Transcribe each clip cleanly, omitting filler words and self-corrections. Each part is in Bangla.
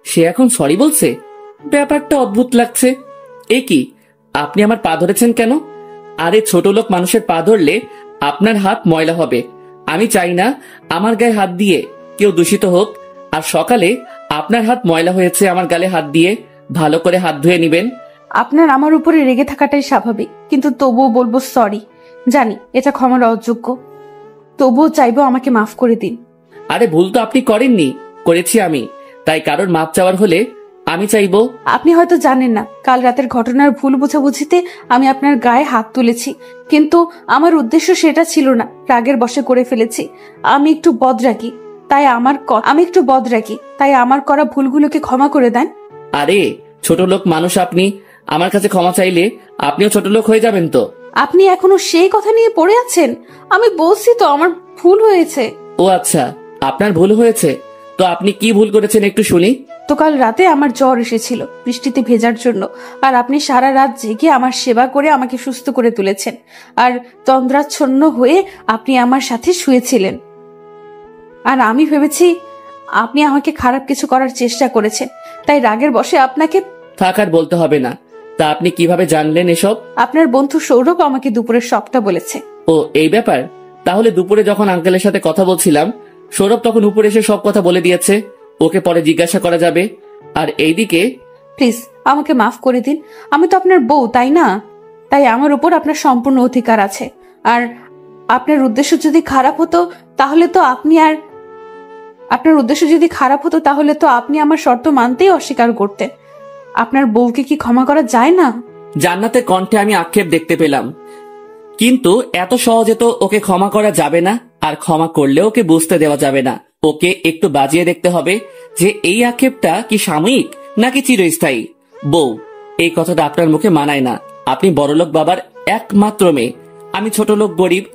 সে এখন সরি বলছে? ব্যাপারটা অদ্ভুত লাগছে। এ কি, আপনি আমার পা ধরেছেন কেন? আরে ছোট লোক মানুষের পা ধরলে আপনার হাত ময়লা হবে। আমি চাই না আমার গায়ে হাত দিয়ে কেউ দূষিত হোক। আর সকালে আপনার হাত ময়লা হয়েছে আমার গালে হাত দিয়ে, ভালো করে হাত ধুয়ে নিবেন। আপনার আমার উপরে রেগে থাকাটাই স্বাভাবিক, কিন্তু তবুও বলবো সরি। জানি এটা ক্ষমার অযোগ্য, তবুও চাইবো আমাকে মাফ করে দিন। আরে ভুল তো আপনি করেননি, করেছি আমি। তাই কারোর মাপ চাওয়ার হলে আমি চাইবো। আপনি হয়তো জানেন না, কাল রাতের ঘটনার ভুল বোঝাবুঝিতে আমি আপনার গায়ে হাত তুলেছি, কিন্তু আমার উদ্দেশ্য সেটা ছিল না। রাগের বশে করে ফেলেছি। আমি একটু বদরাগী, তাই আমার করা ভুলগুলোকে ক্ষমা করে দেন। আরে ছোট লোক মানুষ আপনি, আমার কাছে ক্ষমা চাইলে আপনিও ছোট লোক হয়ে যাবেন তো? আপনি এখনো সেই কথা নিয়ে পড়ে আছেন। আমি বলছি তো আমার ভুল হয়েছে। ও আচ্ছা, আপনার ভুল হয়েছে। তো আপনি কি ভুল করেছেন একটু শুনি। তো কাল রাতে আমার জ্বর এসেছিল বৃষ্টিতে ভেজার জন্য, আর আপনি সারা রাত জেগে আমার সেবা করে আমাকে সুস্থ করে তুলেছেন। আর তন্দ্রাচ্ছন্ন হয়ে আপনি আমার সাথে শুয়েছিলেন, আর আমি ভেবেছি আপনি আমাকে খারাপ কিছু করার চেষ্টা করেছেন, তাই রাগের বশে আপনাকে। থাক, আর বলতে হবে না। তা আপনি কিভাবে জানলেন এসব? আপনার বন্ধু সৌরভ আমাকে দুপুরের সবটা বলেছে। ও এই ব্যাপার। তাহলে দুপুরে যখন আঙ্কেলের সাথে কথা বলছিলাম, সৌরভ তখন উপরে এসে সব কথা বলে দিয়েছে। ওকে পরে জিজ্ঞাসা করা যাবে। আর এইদিকে প্লিজ আমাকে মাফ করে দিন। আমি তো আপনার বউ, তাই না? তাই আমার উপর আপনার সম্পূর্ণ অধিকার আছে। আর আপনার উদ্দেশ্য যদি খারাপ হতো তাহলে তো আপনি আমার শর্ত মানতেই অস্বীকার করতেন। আপনার বউকে কি ক্ষমা করা যায় না? জান্নাতের কণ্ঠে আমি আক্ষেপ দেখতে পেলাম। কিন্তু এত সহজে তো ওকে ক্ষমা করা যাবে না, আর ক্ষমা করলে ওকে বুঝতে দেওয়া যাবে না। ওকে একটু বাজিয়ে দেখতে হবে যে এই আক্ষেপটা কি সাময়িক নাকি চিরস্থায়ী। বউ, এই কথাটা আপনার মুখে মানায় না। আপনি বড়লোক বাবার একমাত্র মেয়ে, আমি ছোট লোক গরিব।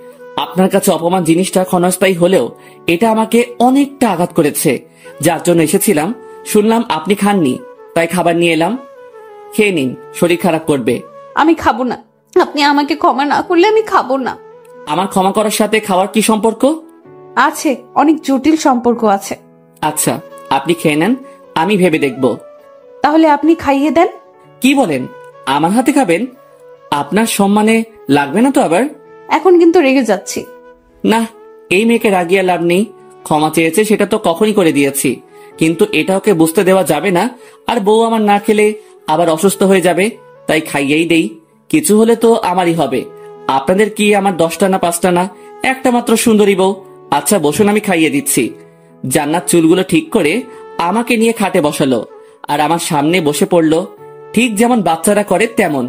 আপনার কাছে অপমান জিনিসটা ক্ষণস্থায়ী হলেও এটা আমাকে অনেকটা আঘাত করেছে। যার জন্য এসেছিলাম, শুনলাম আপনি খাননি, তাই খাবার নিয়ে এলাম। খেয়ে নিন, শরীর খারাপ করবে। আমি খাবো না। আপনি আমাকে ক্ষমা না করলে আমি খাবো না। আমার ক্ষমা করার সাথে খাওয়ার কি সম্পর্ক? আছে, অনেক জটিল সম্পর্ক আছে। আচ্ছা, আপনি খেয়ে নেন, আমি ভেবে দেখব। তাহলে আপনি খাইয়ে দেন। কি বলেন, আমার হাতে খাবেন? আপনার সম্মানে লাগবে না তো আবার? এখন কিন্তু রেগে যাচ্ছি। না, এই মেয়েকে রাগিয়ে লাভ নেই। ক্ষমা চেয়েছে সেটা তো কখনই করে দিয়েছি, কিন্তু এটা ওকে বুঝতে দেওয়া যাবে না। আর বউ আমার না খেলে আবার অসুস্থ হয়ে যাবে, তাই খাইয়েই দেই। কিছু হলে তো আমারই হবে। আপনাদের কি আমার 10টা না 5টা না, একটা মাত্র সুন্দরী বউ। আচ্ছা বসুন, আমি খাইয়ে দিচ্ছি। জান্নাত চুলগুলো ঠিক করে আমাকে নিয়ে খাটে বসালো, আর আমার সামনে বসে পড়লো, ঠিক যেমন বাচ্চারা করে তেমন।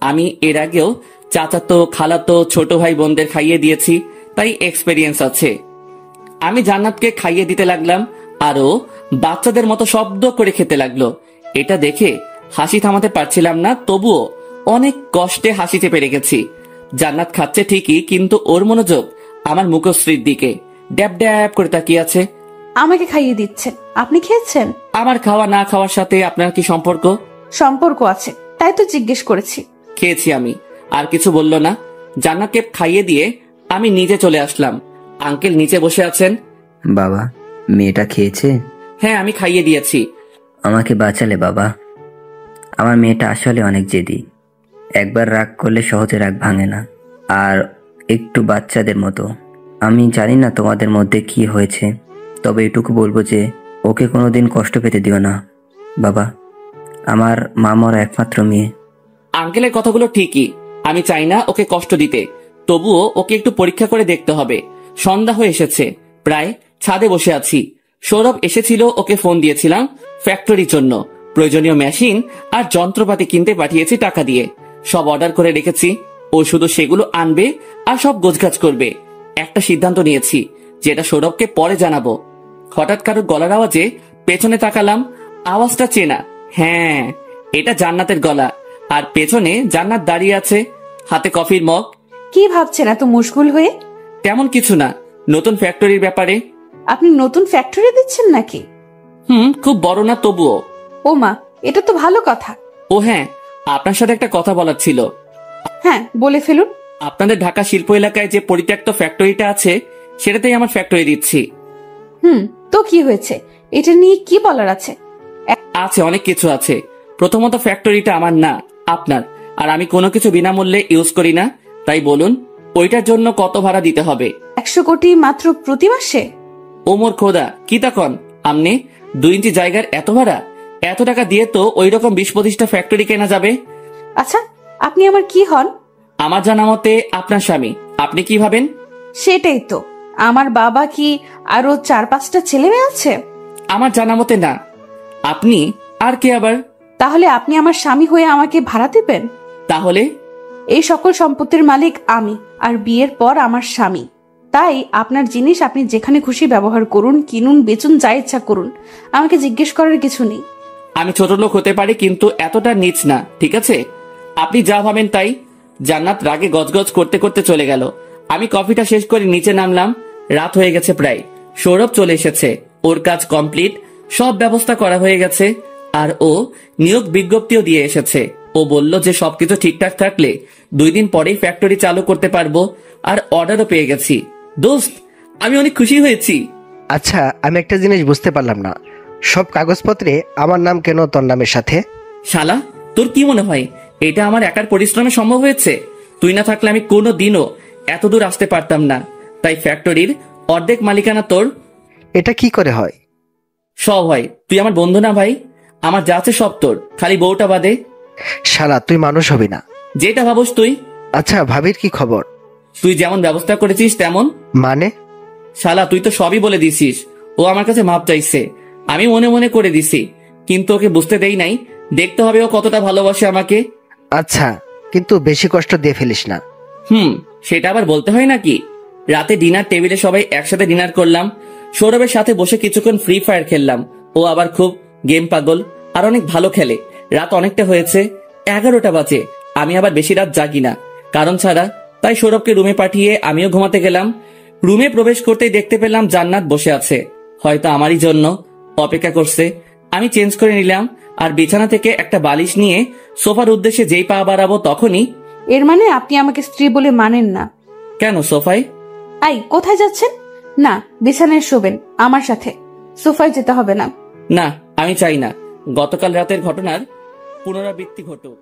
আমি এর আগেও চাচাতো, খালাতো, ছোট ভাই বোনদের খাইয়ে দিয়েছি, তাই এক্সপেরিয়েন্স আছে। আমি জান্নাতকে খাইয়ে দিতে লাগলাম, আরো বাচ্চাদের মতো শব্দ করে খেতে লাগলো। এটা দেখে হাসি থামাতে পারছিলাম না, তবুও অনেক কষ্টে হাসি চেপে রেখেছি। জান্নাত খাচ্ছে ঠিকই, কিন্তু ওর মনোযোগ আমার মুখশ্রীর দিকে। ড্যাব ড্যাব করে তাকিয়ে আছে। আমাকে খাইয়ে দিচ্ছেন, আপনি খেয়েছেন? আমার খাওয়া না খাওয়ার সাথে আপনার কি সম্পর্ক? সম্পর্ক আছে, তাই তো জিজ্ঞেস করেছি। খেয়েছি আমি। আর কিছু বলল না। জান্নাতকে খাইয়ে দিয়ে আমি নিচে চলে আসলাম। আঙ্কেল নিচে বসে আছেন। বাবা, মেয়েটা খেয়েছে? হ্যাঁ, আমি খাইয়ে দিয়েছি। আমাকে বাঁচালে বাবা। আমার মেয়েটা আসলে অনেক জেদি। একবার রাগ করলে সহজে রাগ ভাঙে না, আর একটু বাচ্চাদের মতো। আমি জানি না তোমাদের মধ্যে কি হয়েছে, তবে এটুকু বলবো যে ওকে কোনোদিন কষ্ট পেতে দিও না বাবা। আমার মা মরা একমাত্র মেয়ে। আঙ্কেলের কথাগুলো ঠিকই, আমি চাই না ওকে কষ্ট দিতে, তবুও ওকে একটু পরীক্ষা করে দেখতে হবে। সন্ধ্যা হয়ে এসেছে, প্রায় ছাদে বসে আছি। সৌরভ এসেছিল, ওকে ফোন দিয়েছিলাম ফ্যাক্টরির জন্য। প্রয়োজনীয় মেশিন আর যন্ত্রপাতি কিনতে পাঠিয়েছি টাকা দিয়ে। সব অর্ডার করে রেখেছি, ও শুধু সেগুলো আনবে আর সব গোছগাছ করবে। একটা সিদ্ধান্ত নিয়েছি, যেটা সৌরভকে পরে জানাবো। হঠাৎ কারোর গলার আওয়াজে পেছনে তাকালাম। আওয়াজটা চেনা। হ্যাঁ, এটা জান্নাতের গলা। আর পেছনে জান্নাত দাঁড়িয়ে আছে, হাতে কফির মগ। কি ভাবছেন এত মশগুল হয়ে? তেমন কিছু না, নতুন ফ্যাক্টরির ব্যাপারে। আপনি নতুন ফ্যাক্টরি দিচ্ছেন নাকি? খুব বড় না, তবুও। ও মা, এটা তো ভালো কথা। ও হ্যাঁ, আপনার সাথে একটা কথা বলার ছিল। হ্যাঁ, বলে ফেলুন। আপনাদের ঢাকা শিল্প এলাকায় যে পরিত্যক্ত ফ্যাক্টরিটা আছে, সেটাতেই আমার ফ্যাক্টরি দিচ্ছি। তো কি হয়েছে? এটা নিয়ে কি বলার আছে? আছে, অনেক কিছু আছে। প্রথমত ফ্যাক্টরিটা আমার না, আপনার। আর আমি কোনো কিছু বিনামূল্যে ইউজ করি না। তাই বলুন, ওইটার জন্য কত ভাড়া দিতে হবে? 100 কোটি মাত্র প্রতি মাসে? ওমর খোদা, কি তখন আমনে 2 ইঞ্চি জায়গার এত ভাড়া? এত টাকা দিয়ে তো ওই রকম 20-25টা ফ্যাক্টরি কেনা যাবে। আচ্ছা, আপনি আমার কি হন? আমার জানা মতে আপনার স্বামী। আপনি কি ভাবেন? সেটাই তো। আমার বাবা কি আরো 4-5টা ছেলে মেয়ে আছে? আমার জানা মতে না। আপনি আর কে আবার? তাহলে আপনি আমার স্বামী হয়ে আমাকে ভাড়া দেবেন? তাহলে এই সকল সম্পত্তির মালিক আমি, আর বিয়ের পর আমার স্বামী। তাই আপনার জিনিস আপনি যেখানে খুশি ব্যবহার করুন, কিনুন, বেচুন, যা ইচ্ছা করুন। আমাকে জিজ্ঞেস করার কিছু নেই। আমি ছোট লোক হতে পারি, কিন্তু এতটা নিচ না, ঠিক আছে? আপনি যা ভাবেন তাই। জান্নাত রাগে গজগজ করতে করতে চলে গেল। আমি কফিটা শেষ করে নিচে নামলাম। রাত হয়ে গেছে প্রায়। সৌরভ চলে এসেছে। ওর কাজ কমপ্লিট, সব ব্যবস্থা করা হয়ে গেছে। আর ও নিয়োগ বিজ্ঞপ্তিও দিয়ে এসেছে। ও বলল যে সবকিছু ঠিকঠাক থাকলে 2 দিন পরেই ফ্যাক্টরি চালু করতে পারবো। আর অর্ডারও পেয়ে গেছি। দোস্ত, আমি অনেক খুশি হয়েছি। আচ্ছা, আমি একটা জিনিস বুঝতে পারলাম না, সব কাগজপত্রে আমার নাম কেন তোর নামের সাথে? শালা, তোর কি মনে হয় এটা আমার একার পরিশ্রমে সম্ভব হয়েছে? তুই না থাকলে আমি কোনো দিনও এত দূর আসতে পারতাম না। তাই ফ্যাক্টরির অর্ধেক মালিকানা তোর। এটা কি করে হয়? সব হয়। তুই আমার বন্ধু না ভাই? আমার যা আছে সব তোর, খালি বউটা বাদে। শালা, তুই মানুষ হবি না। যেটা ভাবস তুই। আচ্ছা, ভাবির কি খবর? তুই যেমন ব্যবস্থা করেছিস তেমন। মানে? শালা, তুই তো সবই বলে দিছিস। ও আমার কাছে মাপ চাইছে, আমি মনে মনে করে দিছি, কিন্তু ওকে বুঝতে দেই নাই। দেখতে হবে ও কতটা ভালোবাসে আমাকে। আচ্ছা, কিন্তু বেশি কষ্ট দিয়ে ফেলিস না। সেটা আবার বলতে হয় নাকি? রাতে ডিনার টেবিলে সবাই একসাথে ডিনার করলাম। সৌরভের সাথে বসে কিছুক্ষণ ফ্রি ফায়ার খেললাম। ও আবার খুব গেম পাগল, আর অনেক ভালো খেলে। রাত অনেকটা হয়েছে, 11টা বাজে। আমি আবার বেশি রাত জাগি না কারণ ছাড়া। তাই সৌরভকে রুমে পাঠিয়ে আমিও ঘুমাতে গেলাম। রুমে প্রবেশ করতেই দেখতে পেলাম জান্নাত বসে আছে, হয়তো আমারই জন্য অপেক্ষা করছে। আমি চেঞ্জ করে নিলাম আর বিছানা থেকে একটা বালিশ নিয়ে সোফার উদ্দেশ্যে যেই পা বাড়াবো তখনই। এর মানে আপনি আমাকে স্ত্রী বলে মানেন না? কেন সোফায়? আই, কোথায় যাচ্ছেন? না, বিছানায় শোবেন আমার সাথে, সোফায় যেতে হবে না। না, আমি চাই না গতকাল রাতের ঘটনার পুনরাবৃত্তি ঘটুক।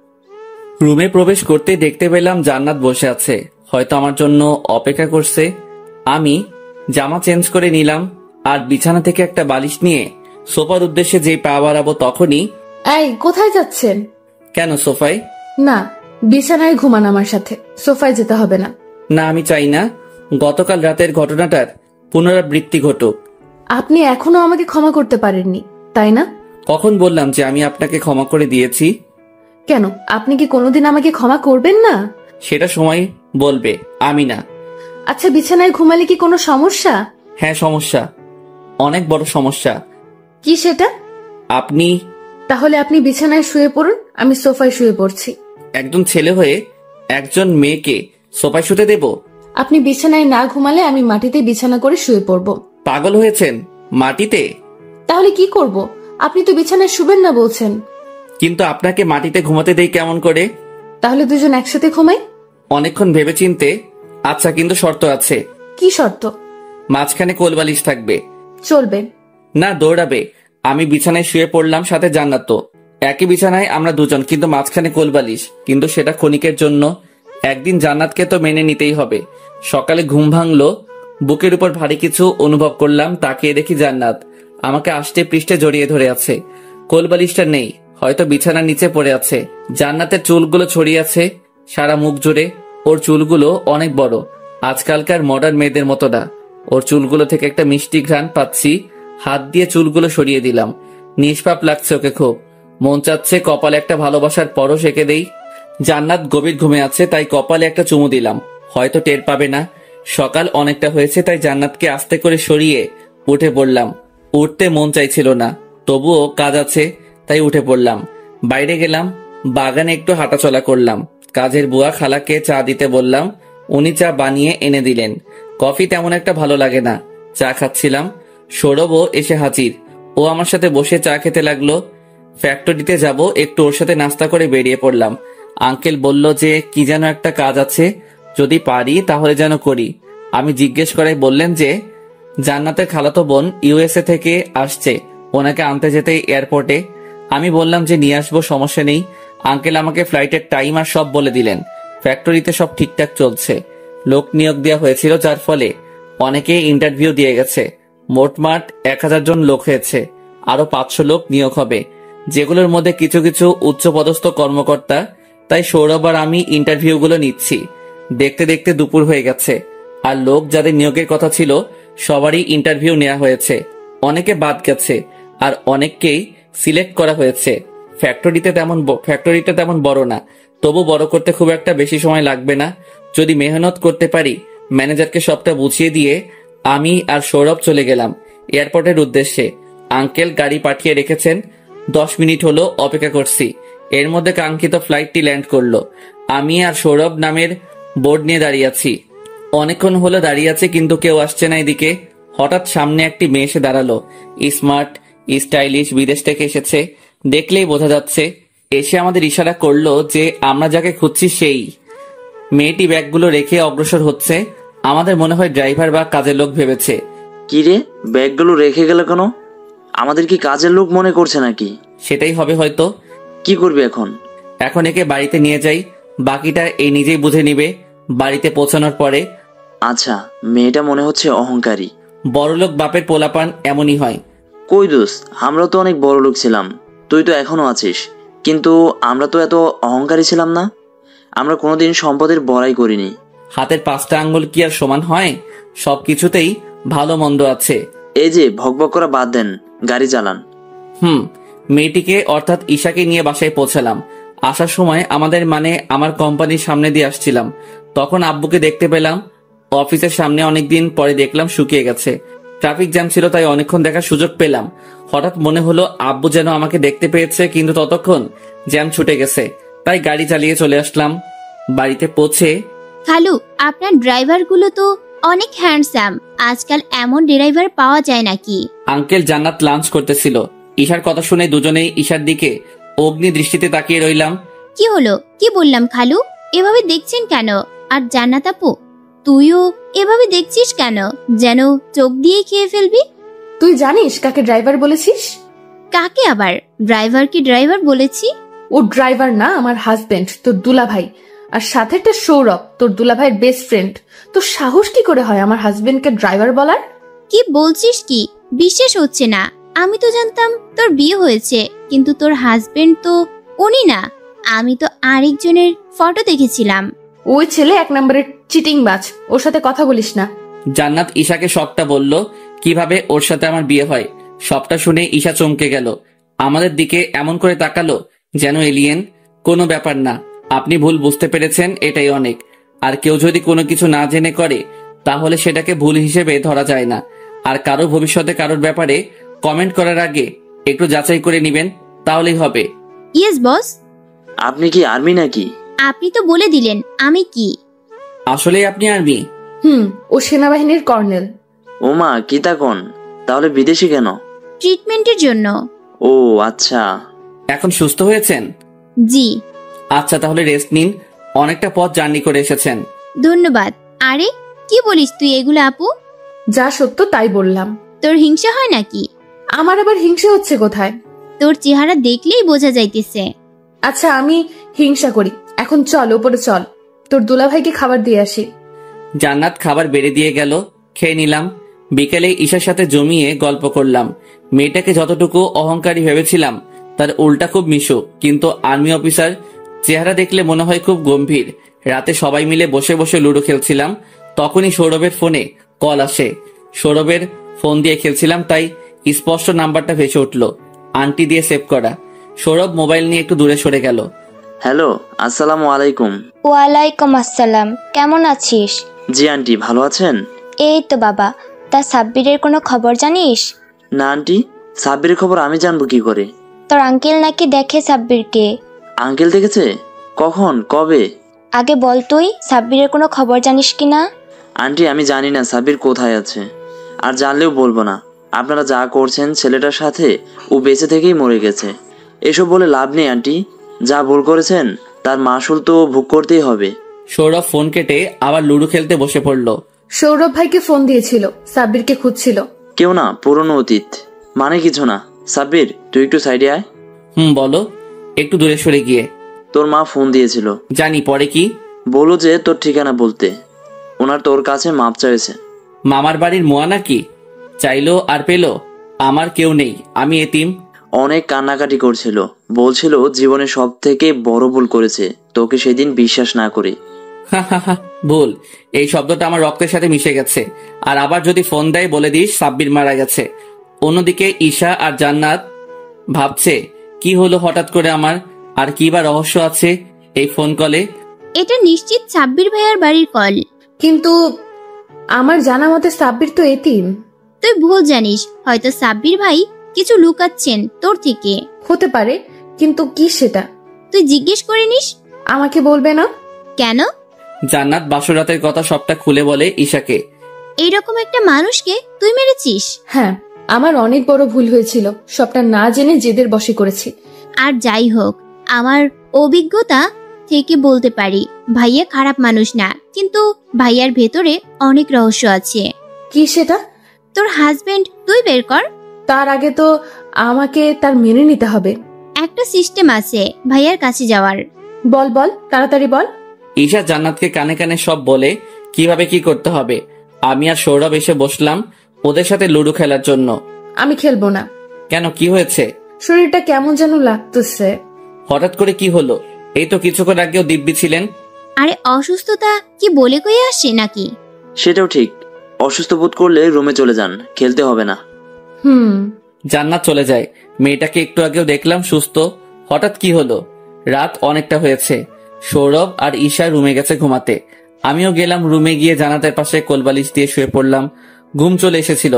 রুমে প্রবেশ করতে দেখতে পেলাম জান্নাত বসে আছে, হয়তো আমার জন্য অপেক্ষা করছে। আমি জামা চেঞ্জ করে নিলাম আর বিছানা থেকে একটা বালিশ নিয়ে সোফার উদ্দেশ্যে যেই পা বাড়াবো তখনই। এই, কোথায় যাচ্ছেন? কেন সোফায়? না, বিছানায় ঘুমান আমার সাথে, সোফায় যেতে হবে না। না, আমি চাই না গতকাল রাতের ঘটনাটার পুনরাবৃত্তি ঘটুক। আপনি এখনো আমাকে ক্ষমা করতে পারেননি, তাই না? কখন বললাম যে আমি আপনাকে ক্ষমা করে দিয়েছি? কেন, আপনি কি কোনোদিন আমাকে ক্ষমা করবেন না? সেটা সময় বলবে, আমি না। আচ্ছা, বিছানায় ঘুমালে কি কোনো সমস্যা? হ্যাঁ, সমস্যা, অনেক বড় সমস্যা। কি সেটা? আপনি। তাহলে আপনি বিছানায় শুয়ে পড়ুন, আমি সোফায় শুয়ে পড়ছি। একজন ছেলে হয়ে একজন মেয়েকে সোফায় শুতে দেব? আপনি বিছানায় না ঘুমালে আমি মাটিতে বিছানা করে শুয়ে পড়ব। পাগল হয়েছেন? মাটিতে? তাহলে কি করব? আপনি তো বিছানায় শুবেন না বলছেন। কিন্তু আপনাকে মাটিতে ঘুমাতে দেই কেমন করে? তাহলে দুজন একসাথে ঘুমাই। অনেকক্ষণ ভেবেচিন্তে। আচ্ছা, কিন্তু শর্ত আছে। কি শর্ত? মাঝখানে কোলবালিশ থাকবে। চলবে না, দৌড়াবে। আমি বিছানায় শুয়ে পড়লাম, সাথে জান্নাত তো। একই বিছানায় আমরা দুজন, কিন্তু মাঝখানে কোলবালিশ। কিন্তু সেটা ক্ষণিকের জন্য। একদিন জান্নাতকে তো মেনে নিতেই হবে। সকালে ঘুম ভাঙলো, বুকের উপর ভারী কিছু অনুভব করলাম। তাকিয়ে দেখি জান্নাত আমাকে আষ্টে পৃষ্ঠে জড়িয়ে ধরে আছে। কোলবালিশটা নেই, হয়তো বিছানার নিচে পড়ে আছে। জান্নাতের চুলগুলো ছড়িয়ে আছে সারা মুখ জুড়ে। ওর চুলগুলো অনেক বড়, আজকালকার মডার্ন মেয়েদের মতো না। ওর চুলগুলো থেকে একটা মিষ্টি ঘ্রাণ পাচ্ছি। হাত দিয়ে চুলগুলো সরিয়ে দিলাম। নিষ্পাপ লাগছে ওকে খুব। মন চাচ্ছে কপালে একটা ভালোবাসার পরশ এঁকে দেই। জান্নাত গভীর ঘুমে আছে, তাই কপালে একটা চুমু দিলাম। হয়তো টের পাবে না। সকাল অনেকটা হয়েছে, তাই জান্নাতকে আস্তে করে সরিয়ে উঠে পড়লাম। উঠতে মন চাইছিল না, তবুও কাজ আছে, তাই উঠে পড়লাম। বাইরে গেলাম, বাগানে একটু হাঁটাচলা করলাম। কাজের বুয়া খালাকে চা দিতে বললাম, উনি চা বানিয়ে এনে দিলেন। কফি তেমন একটা ভালো লাগে না। চা খাচ্ছিলাম, সৌরভও এসে হাজির। ও আমার সাথে বসে চা খেতে লাগলো। ফ্যাক্টরিতে যাব, একটু ওর সাথে নাস্তা করে বেরিয়ে পড়লাম। আঙ্কেল বলল যে কি যেন একটা কাজ আছে, যদি পারি তাহলে যেন করি। আমি জিজ্ঞেস করে বললেন যে জান্নাতের খালাতো বোন ইউএসএ থেকে আসছে, ওনাকে আনতে যেতে এয়ারপোর্টে। আমি বললাম যে নিয়ে আসবো, সমস্যা নেই। আঙ্কেল আমাকে ফ্লাইটের টাইম আর সব বলে দিলেন। ফ্যাক্টরিতে সব ঠিকঠাক চলছে। লোক নিয়োগ দেওয়া হয়েছিল, যার ফলে অনেকে ইন্টারভিউ দিয়ে গেছে। মোটমাট 1000 জন লোক হয়েছে, আরো 500 লোক নিয়োগ হবে, যেগুলোর মধ্যে কিছু কিছু উচ্চপদস্থ কর্মকর্তা। তাই সৌরভ আর আমি ইন্টারভিউগুলো নিচ্ছি। দেখতে দেখতে দুপুর হয়ে গেছে, আর লোক যাদের নিয়োগের কথা ছিল সবারই ইন্টারভিউ নেওয়া হয়েছে। অনেকে বাদ গেছে আর অনেককেই সিলেক্ট করা হয়েছে। ফ্যাক্টরিটা তেমন বড় না, তবু বড় করতে খুব একটা বেশি সময় লাগবে না যদি মেহনত করতে পারি। ম্যানেজারকে সবটা বুঝিয়ে দিয়ে আমি আর সৌরভ চলে গেলাম এয়ারপোর্টের উদ্দেশ্যে। আঙ্কেল গাড়ি পাঠিয়ে রেখেছেন। 10 মিনিট হলো অপেক্ষা করছি। এর মধ্যে কাঙ্ক্ষিত ফ্লাইটটি ল্যান্ড করলো। আমি আর সৌরভ নামের বোর্ড নিয়ে দাঁড়িয়ে আছি। অনেকক্ষণ হলো দাঁড়িয়ে আছে, কিন্তু কেউ আসছে না এদিকে। হঠাৎ সামনে একটি মেয়ে এসে দাঁড়ালো। স্মার্ট, স্টাইলিশ, বিদেশ থেকে এসেছে, দেখলেই বোঝা যাচ্ছে। এসে আমাদের ইশারা করলো যে আমরা যাকে খুঁজছি সেই। মেয়েটি ব্যাগগুলো রেখে অগ্রসর হচ্ছে। আমাদের মনে হয় ড্রাইভার বা কাজের লোক ভেবেছে। কি রে, ব্যাগগুলো রেখে গেল কেন? আমাদের কি কাজের লোক মনে করছে নাকি? সেটাই হবে হয়তো। কি করবি এখন? এখন একে বাড়িতে নিয়ে যাই, বাকিটা এই নিজেই বুঝে নিবে বাড়িতে পৌঁছানোর পরে। আচ্ছা, মেয়েটা মনে হচ্ছে অহংকারী। বড়লোক বাপের পোলাপান এমনই হয়। কই দোস, আমরা তো অনেক বড় লোক ছিলাম, তুই তো এখনো আছিস, কিন্তু আমরা তো এত অহংকারী ছিলাম না। আমরা কোনোদিন সম্পদের বড়াই করিনি। হাতের 5টা আঙ্গুল কি আর সমান হয়? সবকিছুতেই ভালো মন্দ আছে। এই যে ভকভক করা বাদ দেন, গাড়ি চালান। মেয়েটিকে অর্থাৎ ঈশাকে নিয়ে বাসায় পৌঁছালাম। আসার সময় আমার কোম্পানির সামনে দিয়ে আসছিলাম, তখন আব্বুকে দেখতে পেলাম। অফিসের সামনে অনেকদিন পরে দেখলাম শুকিয়ে গেছে। ট্রাফিক জ্যাম ছিল, তাই অনেকক্ষণ দেখার সুযোগ পেলাম। হঠাৎ মনে হলো আব্বু যেন আমাকে দেখতে পেয়েছে, কিন্তু ততক্ষণ জ্যাম ছুটে গেছে, তাই গাড়ি চালিয়ে চলে আসলাম। বাড়িতে পৌঁছে, খালু, আপনার ড্রাইভারগুলো তো অনেক হ্যান্ডসাম। আজকাল এমন ড্রাইভার পাওয়া যায় নাকি? আঙ্কেল জান্নাত লাঞ্চ করতেছিল। ঈশার কথা শুনে দুজনেই ঈশার দিকে অগ্নি দৃষ্টিতে তাকিয়ে রইলাম। কি হলো? কি বললাম খালু? এভাবে দেখছেন কেন? আর জান্নাত আপু, তুইও এভাবে দেখছিস কেন? যেন চোখ দিয়ে খেয়ে ফেলবি। তুই জানিস কাকে ড্রাইভার বলেছিস? কাকে আবার? ড্রাইভার কি ড্রাইভার বলেছি? ও ড্রাইভার না, আমার হাজবেন্ড, তোর দুলাভাই। আর সাথে একটা সৌরভ, তোর দুলাভাইয়ের বেস্ট ফ্রেন্ড। তোর সাহস কি করে হয় আমার হাজবেন্ডকে ড্রাইভার বলার? কি বলছিস কি? বিশ্বাস হচ্ছে না। আমি তো জানতাম তোর বিয়ে হয়েছে, কিন্তু তোর হাজবেন্ড তো উনি না। আমি তো আরেকজনের ফটো দেখেছিলাম। ওই ছেলে 1 নম্বরের চিটিং বাজ, ওর সাথে কথা বলিস না। জান্নাত ঈশাকে সবটা বলল, কিভাবে ওর সাথে আমার বিয়ে হয়। সবটা শুনে ঈশা চমকে গেল। আমাদের দিকে এমন করে তাকালো যেন এলিয়েন। কোনো ব্যাপার না, আপনি ভুল বুঝতে পেরেছেন, এটাই অনেক। আর কেউ যদি কোনো কিছু না জেনে করে, তাহলে সেটাকে ভুল হিসেবে ধরা যায় না। আর কারো ভবিষ্যতে কারোর ব্যাপারে কমেন্ট করার আগে একটু যাচাই করে নিবেন, তাহলেই হবে। Yes boss. আপনি কি আর্মি নাকি? আপনি তো বলে দিলেন আমি কি। আসলে আপনি আর্মি? ও সেনাবাহিনীর কর্নেল। ওমা, কি তা কোন? তাহলে বিদেশি কেন? ট্রিটমেন্টের জন্য। ও আচ্ছা। এখন সুস্থ হয়েছেন? জি। আচ্ছা, তাহলে রেস্ট নিন, অনেকটা পথ জার্নি করে এসেছেন। ধন্যবাদ। আরে কি বলিস তুই এগুলো আপু? যা সত্য তাই বললাম। তোর হিংসা হয় নাকি? আমার আবার হিংসা হচ্ছে কোথায়? তোর চেহারা দেখলেই বোঝা যাইতেছে। আচ্ছা, আমি হিংসা করি? এখন চল ওপরে চল, তোর দুলাভাইকে খাবার দিয়ে আসি। জান্নাত খাবার বেড়ে দিয়ে গেল, খেয়ে নিলাম। বিকেলে ঈশার সাথে জমিয়ে গল্প করলাম। মেয়েটাকে যতটুকু অহংকারী ভেবেছিলাম তার উল্টা খুব মিশুক, কিন্তু আর্মি অফিসার। চেহারা দেখলে মনে হয় খুব গম্ভীর। রাতে সবাই মিলে বসে বসে লুডো খেলছিলাম, তখনই সৌরভের ফোনে কল আসে। সৌরভের ফোন দিয়ে খেলছিলাম, তাই স্পষ্ট নাম্বারটা ভেসে উঠল, আন্টি দিয়ে সেভ করা। সৌরভ মোবাইল নিয়ে একটু দূরে সরে গেল। হ্যালো, আসসালামু আলাইকুম। ওয়ালাইকুম আসসালাম। কেমন আছিস? জি আন্টি, ভালো আছেন? এই তো বাবা। তা সাব্বিরের কোনো খবর জানিস? না আন্টি, সাব্বিরের খবর আমি জানবো কি করে? তোর আঙ্কেল নাকি দেখে সাব্বিরকে। আঙ্কেল দেখেছে? কখন, কবে? আগে বল তুই, সাব্বিরের কোনো খবর জানিস কি না? আন্টি, আমি জানি না সাব্বির কোথায় আছে, আর জানলেও বলবো না। আপনারা যা করছেন ছেলেটার সাথে, ও বেঁচে থেকেই মরে গেছে। এসব বলে লাভ নেই আন্টি, যা ভুল করেছেন তার মাসুল তো ভোগ করতেই হবে। সৌরভ ফোন কেটে আবার লুডো খেলতে বসে পড়ল। সৌরভ ভাইকে ফোন দিয়েছিল, সাব্বিরকে খুঁজছিল। কেউ না, পুরনো অতীত, মানে কিছু না। সাব্বির, তুই একটু সাইডে আয়। বলো। একটু দূরে সরে গিয়ে। তোর মা ফোন দিয়েছিল। জানি, পরে কি? বলো যে তোর ঠিকানা বলতে, ওনার তোর কাছে মাপ চাইছে। মামার বাড়ির মোয়া নাকি? চাইলো আর পেলো? আমার কেউ নেই, আমি এতিম। অনেক কান্নাকাটি করছিল, বলছিল জীবনে সব থেকে বড় ভুল করেছে তোকে সেদিন বিশ্বাস না করে। ভুল, এই শব্দটা আমার রক্তের সাথে মিশে গেছে। আর আবার যদি ফোন দেয় বলে দিস সাব্বির মারা গেছে। অন্যদিকে ঈশা আর জান্নাত ভাবছে কি হলো হঠাৎ করে আমার, আর কি বা রহস্য আছে এই ফোন কলে। এটা নিশ্চিত সাব্বির ভাইয়ার বাড়ির কল। কিন্তু আমার জানা মতে সাব্বির তো এতিম। তুই ভুল জানিস, হয়তো সাব্বির ভাই কিছু লুকাচ্ছেন তোর থেকে। হতে পারে, কিন্তু কি সেটা? তুই জিজ্ঞেস করে নিস। আমাকে বলবে না কেন? জান্নাত বাসরাতের কথা সবটা খুলে বলে ঈশাকে। এইরকম একটা মানুষকে তুই মেরেছিস? হ্যাঁ, আমার অনেক বড় ভুল হয়েছিল, সবটা না জেনে জেদের বশে করেছি। আর যাই হোক, আমার অভিজ্ঞতা থেকে বলতে পারি ভাইয়া খারাপ মানুষ না, কিন্তু ভাইয়ার ভেতরে অনেক রহস্য আছে। কি সেটা? তোর হাজবেন্ড তুই বের কর। তার আগে তো আমাকে তার মেনে নিতে হবে। একটা সিস্টেম আছে ভাইয়ার কাছে যাওয়ার। বল বল, তাড়াতাড়ি বল। ঈশা জান্নাতকে কানে কানে সব বলে কিভাবে কি করতে হবে। আমি আর সৌরভ এসে বসলাম ওদের সাথে লুডো খেলার জন্য। আমি খেলবো না। কেন, কি হয়েছে? শরীরটা কেমন যেন লাগতেছে। হঠাৎ করে কি হলো? এই তো কিছুক্ষণ আগেও দিব্যি ছিলেন। আরে অসুস্থতা কি বলে কয়ে আসে নাকি? সেটাও ঠিক, অসুস্থ বোধ করলে রুমে চলে যান, খেলতে হবে না। জান্নাত চলে যায়। মেয়েটাকে একটু আগেও দেখলাম সুস্থ, হঠাৎ কি হলো? রাত অনেকটা হয়েছে। সৌরভ আর ঈশা রুমে গেছে ঘুমাতে। আমিও গেলাম রুমে, গিয়ে জান্নাতের পাশে কোলবালিশ দিয়ে শুয়ে পড়লাম। ঘুম চলে এসেছিল।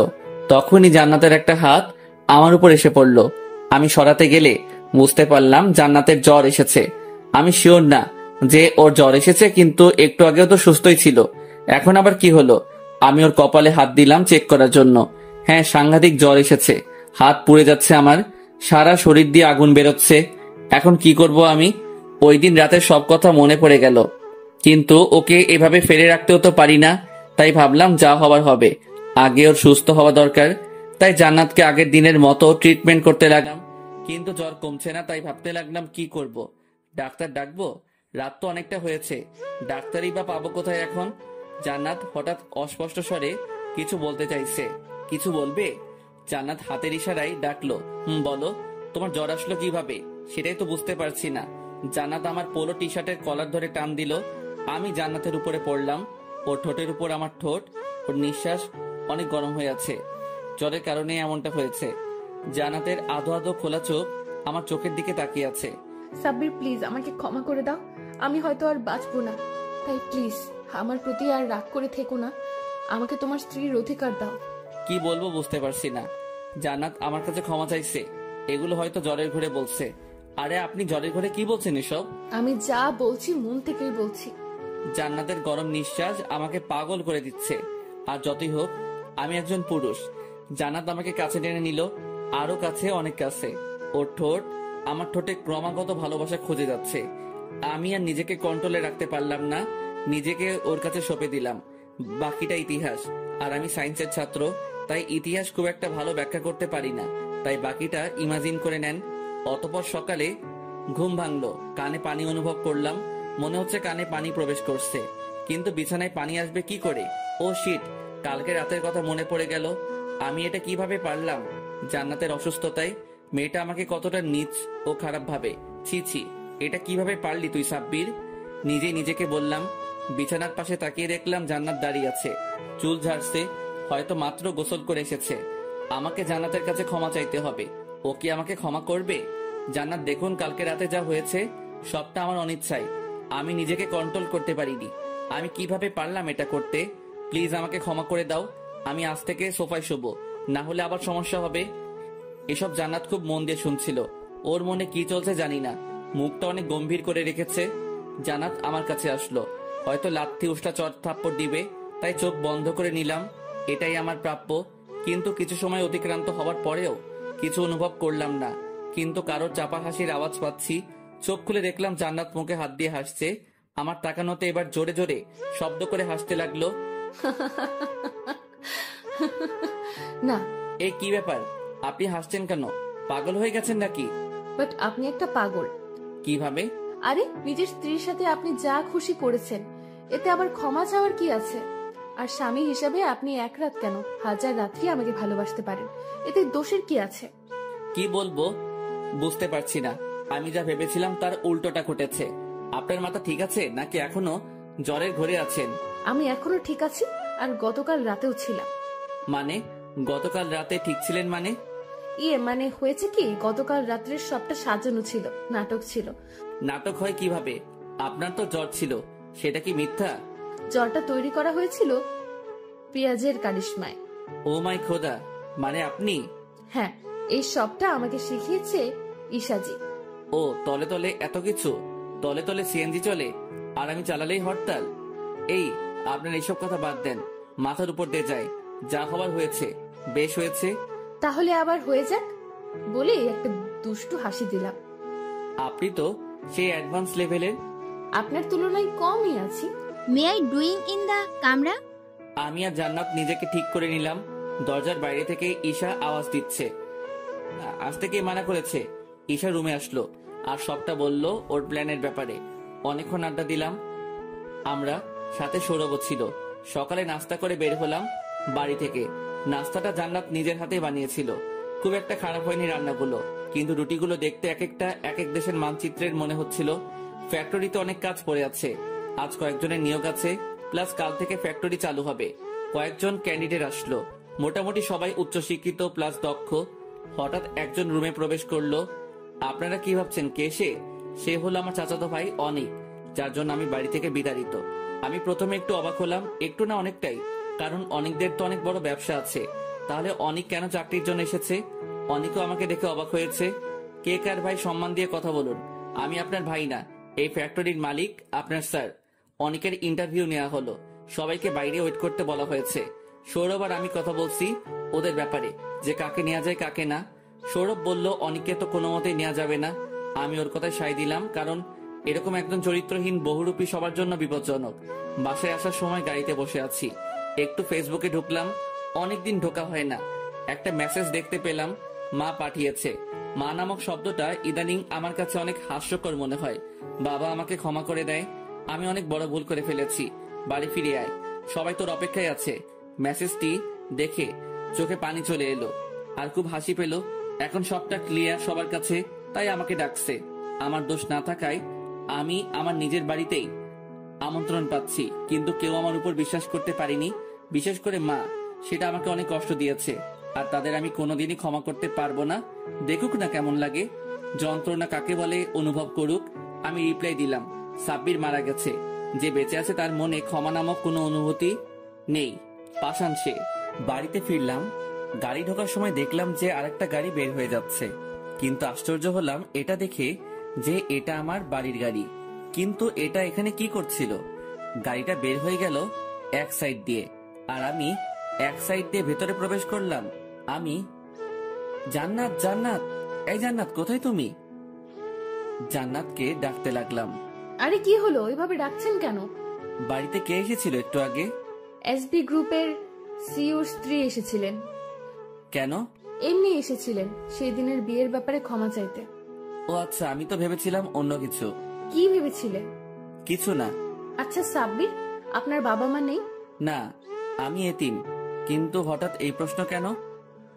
তখনই জান্নাতের একটা হাত আমার উপর এসে পড়লো। আমি সরাতে গেলে বুঝতে পারলাম জান্নাতের জ্বর এসেছে। আমি শিওর না যে ওর জ্বর এসেছে, কিন্তু একটু আগেও তো সুস্থই ছিল। এখন আবার কি হলো? আমি ওর কপালে হাত দিলাম চেক করার জন্য। হ্যাঁ, সাংঘাতিক জ্বর এসেছে। হাত পুড়ে যাচ্ছে আমার, সারা শরীর দিয়ে আগুন বেরোচ্ছে। এখন কি করব আমি? ওই দিন রাতের সব কথা মনে পড়ে গেল, কিন্তু ওকে এভাবে ফেলে রাখতেও তো পারি না। তাই ভাবলাম যা হবার হবে, আগে ওর সুস্থ হওয়া দরকার। তাই জান্নাতকে আগের দিনের মতো ট্রিটমেন্ট করতে লাগলাম, কিন্তু জ্বর কমছে না। তাই ভাবতে লাগলাম কি করব। ডাক্তার ডাকবো? রাত তো অনেকটা হয়েছে, ডাক্তারই বা পাবো কোথায় এখন? জান্নাত হঠাৎ অস্পষ্ট স্বরে কিছু বলতে চাইছে। কিছু বলবে? জান্নাত হাতের ইশারায় ডাকলো, বলো। তোমার জ্বর আসলো কিভাবে সেটাই তো বুঝতে পারছি না। জান্নাত আমার পোলো টি শার্টের কলার ধরে টান দিল। আমি জান্নাতের উপরে পড়লাম। ওর ঠোঁটের উপর আমার ঠোঁট। ওর নিঃশ্বাস অনেক গরম হয়ে আছে। জ্বরের কারণে এমনটা হয়েছে। জান্নাতের আধো আধো খোলা চোখ আমার চোখের দিকে তাকিয়ে আছে। সাব্বির, প্লিজ আমাকে ক্ষমা করে দাও। আমি হয়তো আর বাঁচবো না, তাই প্লিজ আমার প্রতি আর রাগ করে থেকো না। আমাকে তোমার স্ত্রীর অধিকার দাও। কি বলবো বুঝতে পারছি না। জান্নাত আমার কাছে ক্ষমা চাইছে, এগুলো হয়তো জ্বরের ঘরে বলছে। আরে আপনি জ্বরের ঘরে কি বলছেন এসব? আমি যা বলছি মন থেকেই বলছি। জান্নাতের গরম নিঃশ্বাস আমাকে পাগল করে দিচ্ছে। আর যতই হোক, আমি একজন পুরুষ। জান্নাত আমাকে কাছে টেনে নিল, আরো কাছে, অনেক কাছে। ওর ঠোঁট আমার ঠোঁটে ক্রমাগত ভালোবাসা খুঁজে যাচ্ছে। আমি আর নিজেকে কন্ট্রোলে রাখতে পারলাম না, নিজেকে ওর কাছে সঁপে দিলাম। বাকিটা ইতিহাস। আর আমি সায়েন্সের ছাত্র, তাই ইতিহাস খুব একটা ভালো ব্যাখ্যা করতে পারি না, তাই বাকিটা ইমাজিন করে নেন। অতঃপর সকালে ঘুম ভাঙলো, কানে পানি অনুভব করলাম। মনে হচ্ছে কানে পানি প্রবেশ করছে, কিন্তু বিছানায় পানি আসবে কি করে? ও শিট, কালকে রাতের কথা মনে পড়ে গেল। আমি এটা কিভাবে পারলাম? জান্নাতের অসুস্থতায় মেয়েটা আমাকে কতটা নীচ ও খারাপ ভাবে। ছি ছি, এটা কিভাবে পারলি তুই সাব্বির? নিজেই নিজেকে বললাম। বিছানার পাশে তাকিয়ে দেখলাম জান্নাত দাঁড়িয়ে আছে, চুল ঝাড়ছে, হয়তো মাত্র গোসল করে এসেছে। আমাকে জান্নাতের কাছে ক্ষমা চাইতে হবে। ও কি আমাকে ক্ষমা করবে? জান্নাত, দেখুন কালকে রাতে যা হয়েছে সবটা আমার অনিচ্ছায়। আমি নিজেকে কন্ট্রোল করতে পারিনি। আমি কিভাবে পারলাম এটা করতে? প্লিজ আমাকে ক্ষমা করে দাও। আমি আজ থেকে সোফায় শোবো, না হলে আবার সমস্যা হবে। এসব জান্নাত খুব মন দিয়ে শুনছিল। ওর মনে কি চলছে জানি না, মুখটা অনেক গম্ভীর করে রেখেছে। জান্নাত আমার কাছে আসলো, হয়তো লাথি উষ্টা চট থাপ্পড় দিবে, তাই চোখ বন্ধ করে নিলাম। এটাই আমার প্রাপ্য। কিন্তু কিছু সময় অতিক্রান্ত হওয়ার পরেও কিছু অনুভব করলাম না, কিন্তু কারোর চাপা হাসির আওয়াজ পাচ্ছি। চোখ খুলে দেখলাম জান্নাত মুখে হাত দিয়ে হাসছে। আমার তাকানোতে এবার জোরে জোরে শব্দ করে হাসতে লাগলো। না। এই কি ব্যাপার, আপনি হাসছেন কেন? পাগল হয়ে গেছেন নাকি? বাট আপনি একটা পাগল। কিভাবে? আরে নিজের স্ত্রীর সাথে আপনি যা খুশি করেছেন, এতে আবার ক্ষমা চাওয়ার কি আছে? আর স্বামী হিসাবে আপনি এক রাত কেন 1000 রাত্রি আমাকে ভালোবাসতে পারেন, এতে দোষের কি আছে? কি বলবো বুঝতে পারছি না। আমি যা ভেবেছিলাম তার উল্টোটা ঘটেছে। আপনার মাথা ঠিক আছে নাকি এখনো জ্বরের ঘরে আছেন? আমি এখনো ঠিক আছি, আর গতকাল রাতেও ছিলাম। মানে গতকাল রাতে ঠিক ছিলেন মানে? মানে হয়েছে কি, গতকাল রাত্রের সবটা সাজানো ছিল, নাটক ছিল। নাটক হয় কিভাবে? আপনার তো জ্বর ছিল, সেটা কি মিথ্যা? জ্বরটা তৈরি করা হয়েছিল পেঁয়াজের কারিশমায়। ও মাই খোদা, মানে আপনি? হ্যাঁ, এই সবটা আমাকে শিখিয়েছে ঈশাজি। ও তলে তলে এত কিছু? তলে তলে সিএনজি চলে আর আমি চালালেই হরতাল? এই আপনার এইসব কথা বাদ দেন, মাথার উপর দিয়ে যায়। যা হবার হয়েছে, বেশ হয়েছে। তাহলে আবার হয়ে যাক বলে একটা দুষ্টু হাসি দিলাম। আপনি তো সেই অ্যাডভান্স লেভেলের। আপনার তুলনায় কমই আছি। May I doing in the কামরা? আমি আর জান্নাত নিজেকে ঠিক করে নিলাম। দরজার বাইরে থেকে ঈশা আওয়াজ দিচ্ছে। আসতে কে মানা করেছে? ঈশা রুমে আসলো আর সবটা বলল ওর প্ল্যানের ব্যাপারে। অনেকক্ষণ আড্ডা দিলাম আমরা, সাথে সৌরভ ছিল। সকালে নাস্তা করে বের হলাম বাড়ি থেকে। নাস্তাটা জান্নাত নিজের হাতে বানিয়েছিল। খুব একটা খারাপ হয়নি রান্নাগুলো, কিন্তু রুটিগুলো দেখতে এক একটা এক এক দেশের মানচিত্রের মনে হচ্ছিল। ফ্যাক্টরিতে অনেক কাজ পড়ে আছে। আজ কয়েকজনের নিয়োগ আছে, প্লাস কাল থেকে ফ্যাক্টরি চালু হবে। কয়েকজন ক্যান্ডিডেট আসলো, মোটামুটি সবাই উচ্চশিক্ষিত প্লাস দক্ষ। হঠাৎ একজন রুমে প্রবেশ করলো। আপনারা কি ভাবছেন কে সে? সে হলো আমার চাচাতো ভাই অনিক, যার জন্য আমি বাড়ি থেকে বিতাড়িত। আমি প্রথমে একটু অবাক হলাম, একটু না অনেকটাই, কারণ অনিকদের তো অনেক বড় ব্যবসা আছে। তাহলে অনিক কেন চাকরির জন্য এসেছে? অনিকও আমাকে দেখে অবাক হয়েছে। কে কার ভাই, সম্মান দিয়ে কথা বলুন। আমি আপনার ভাই না, এই ফ্যাক্টরির মালিক আপনার স্যার। অনিকের ইন্টারভিউ নেওয়া হলো, সবাইকে বাইরে ওয়েট করতে বলা হয়েছে। সৌরভ আর আমি কথা বলছি ওদের ব্যাপারে, যে কাকে নেওয়া যায় কাকে না। সৌরভ বলল অনিককে তো কোনো মতেই নেওয়া যাবে না। আমি ওর কথায় সায় দিলাম, কারণ এরকম একজন চরিত্রহীন বহুরূপী সবার জন্য বিপজ্জনক। বাসায় আসার সময় গাড়িতে বসে আছি, একটু ফেসবুকে ঢুকলাম। অনেকদিন ঢোকা হয় না। একটা মেসেজ দেখতে পেলাম, মা পাঠিয়েছে। মা নামক শব্দটা ইদানিং আমার কাছে অনেক হাস্যকর মনে হয়। বাবা আমাকে ক্ষমা করে দেয়, আমি অনেক বড় ভুল করে ফেলেছি, বাড়ি ফিরে আয়, সবাই তোর অপেক্ষায় আছে। মেসেজটি দেখে চোখে পানি চলে এলো আর খুব হাসি পেল। এখন সবটা ক্লিয়ার সবার কাছে, তাই আমাকে ডাকছে। আমার দোষ না থাকায় আমি আমার নিজের বাড়িতেই আমন্ত্রণ পাচ্ছি, কিন্তু কেউ আমার উপর বিশ্বাস করতে পারিনি, বিশেষ করে মা। সেটা আমাকে অনেক কষ্ট দিয়েছে, আর তাদের আমি কোনোদিনই ক্ষমা করতে পারবো না। দেখুক না কেমন লাগে, যন্ত্রণা কাকে বলে অনুভব করুক। আমি রিপ্লাই দিলাম, সাব্বির মারা গেছে, যে বেঁচে আছে তার মনে ক্ষমা নামক কোনো অনুভূতি নেই। পাষাণ সে। বাড়িতে ফিরলাম, গাড়ি ঢোকার সময় দেখলাম যে আরেকটা গাড়ি বের হয়ে যাচ্ছে, কিন্তু আশ্চর্য হলাম এটা দেখে যে এটা আমার বাড়ির গাড়ি। কিন্তু এটা এখানে কি করছিল? গাড়িটা বের হয়ে গেল এক সাইড দিয়ে, আর আমি এক সাইড দিয়ে ভেতরে প্রবেশ করলাম। আমি জান্নাত, জান্নাত, এই জান্নাত কোথায় তুমি? জান্নাতকে ডাকতে লাগলাম। আরে কি হলো, এভাবে ডাকছেন কেন? বাড়িতে কে এসেছিল একটু আগে? এসবি গ্রুপের সিইওর স্ত্রী এসেছিলেন। কেন? এমনি এসেছিলেন সেই দিনের বিয়ের ব্যাপারে ক্ষমা চাইতে। ও আচ্ছা, আমি তো ভেবেছিলাম অন্য কিছু। কি ভেবেছিলেন? কিছু না। আচ্ছা সাব্বির, আপনার বাবা মা নেই? না, আমি এতিম। কিন্তু হঠাৎ এই প্রশ্ন কেন?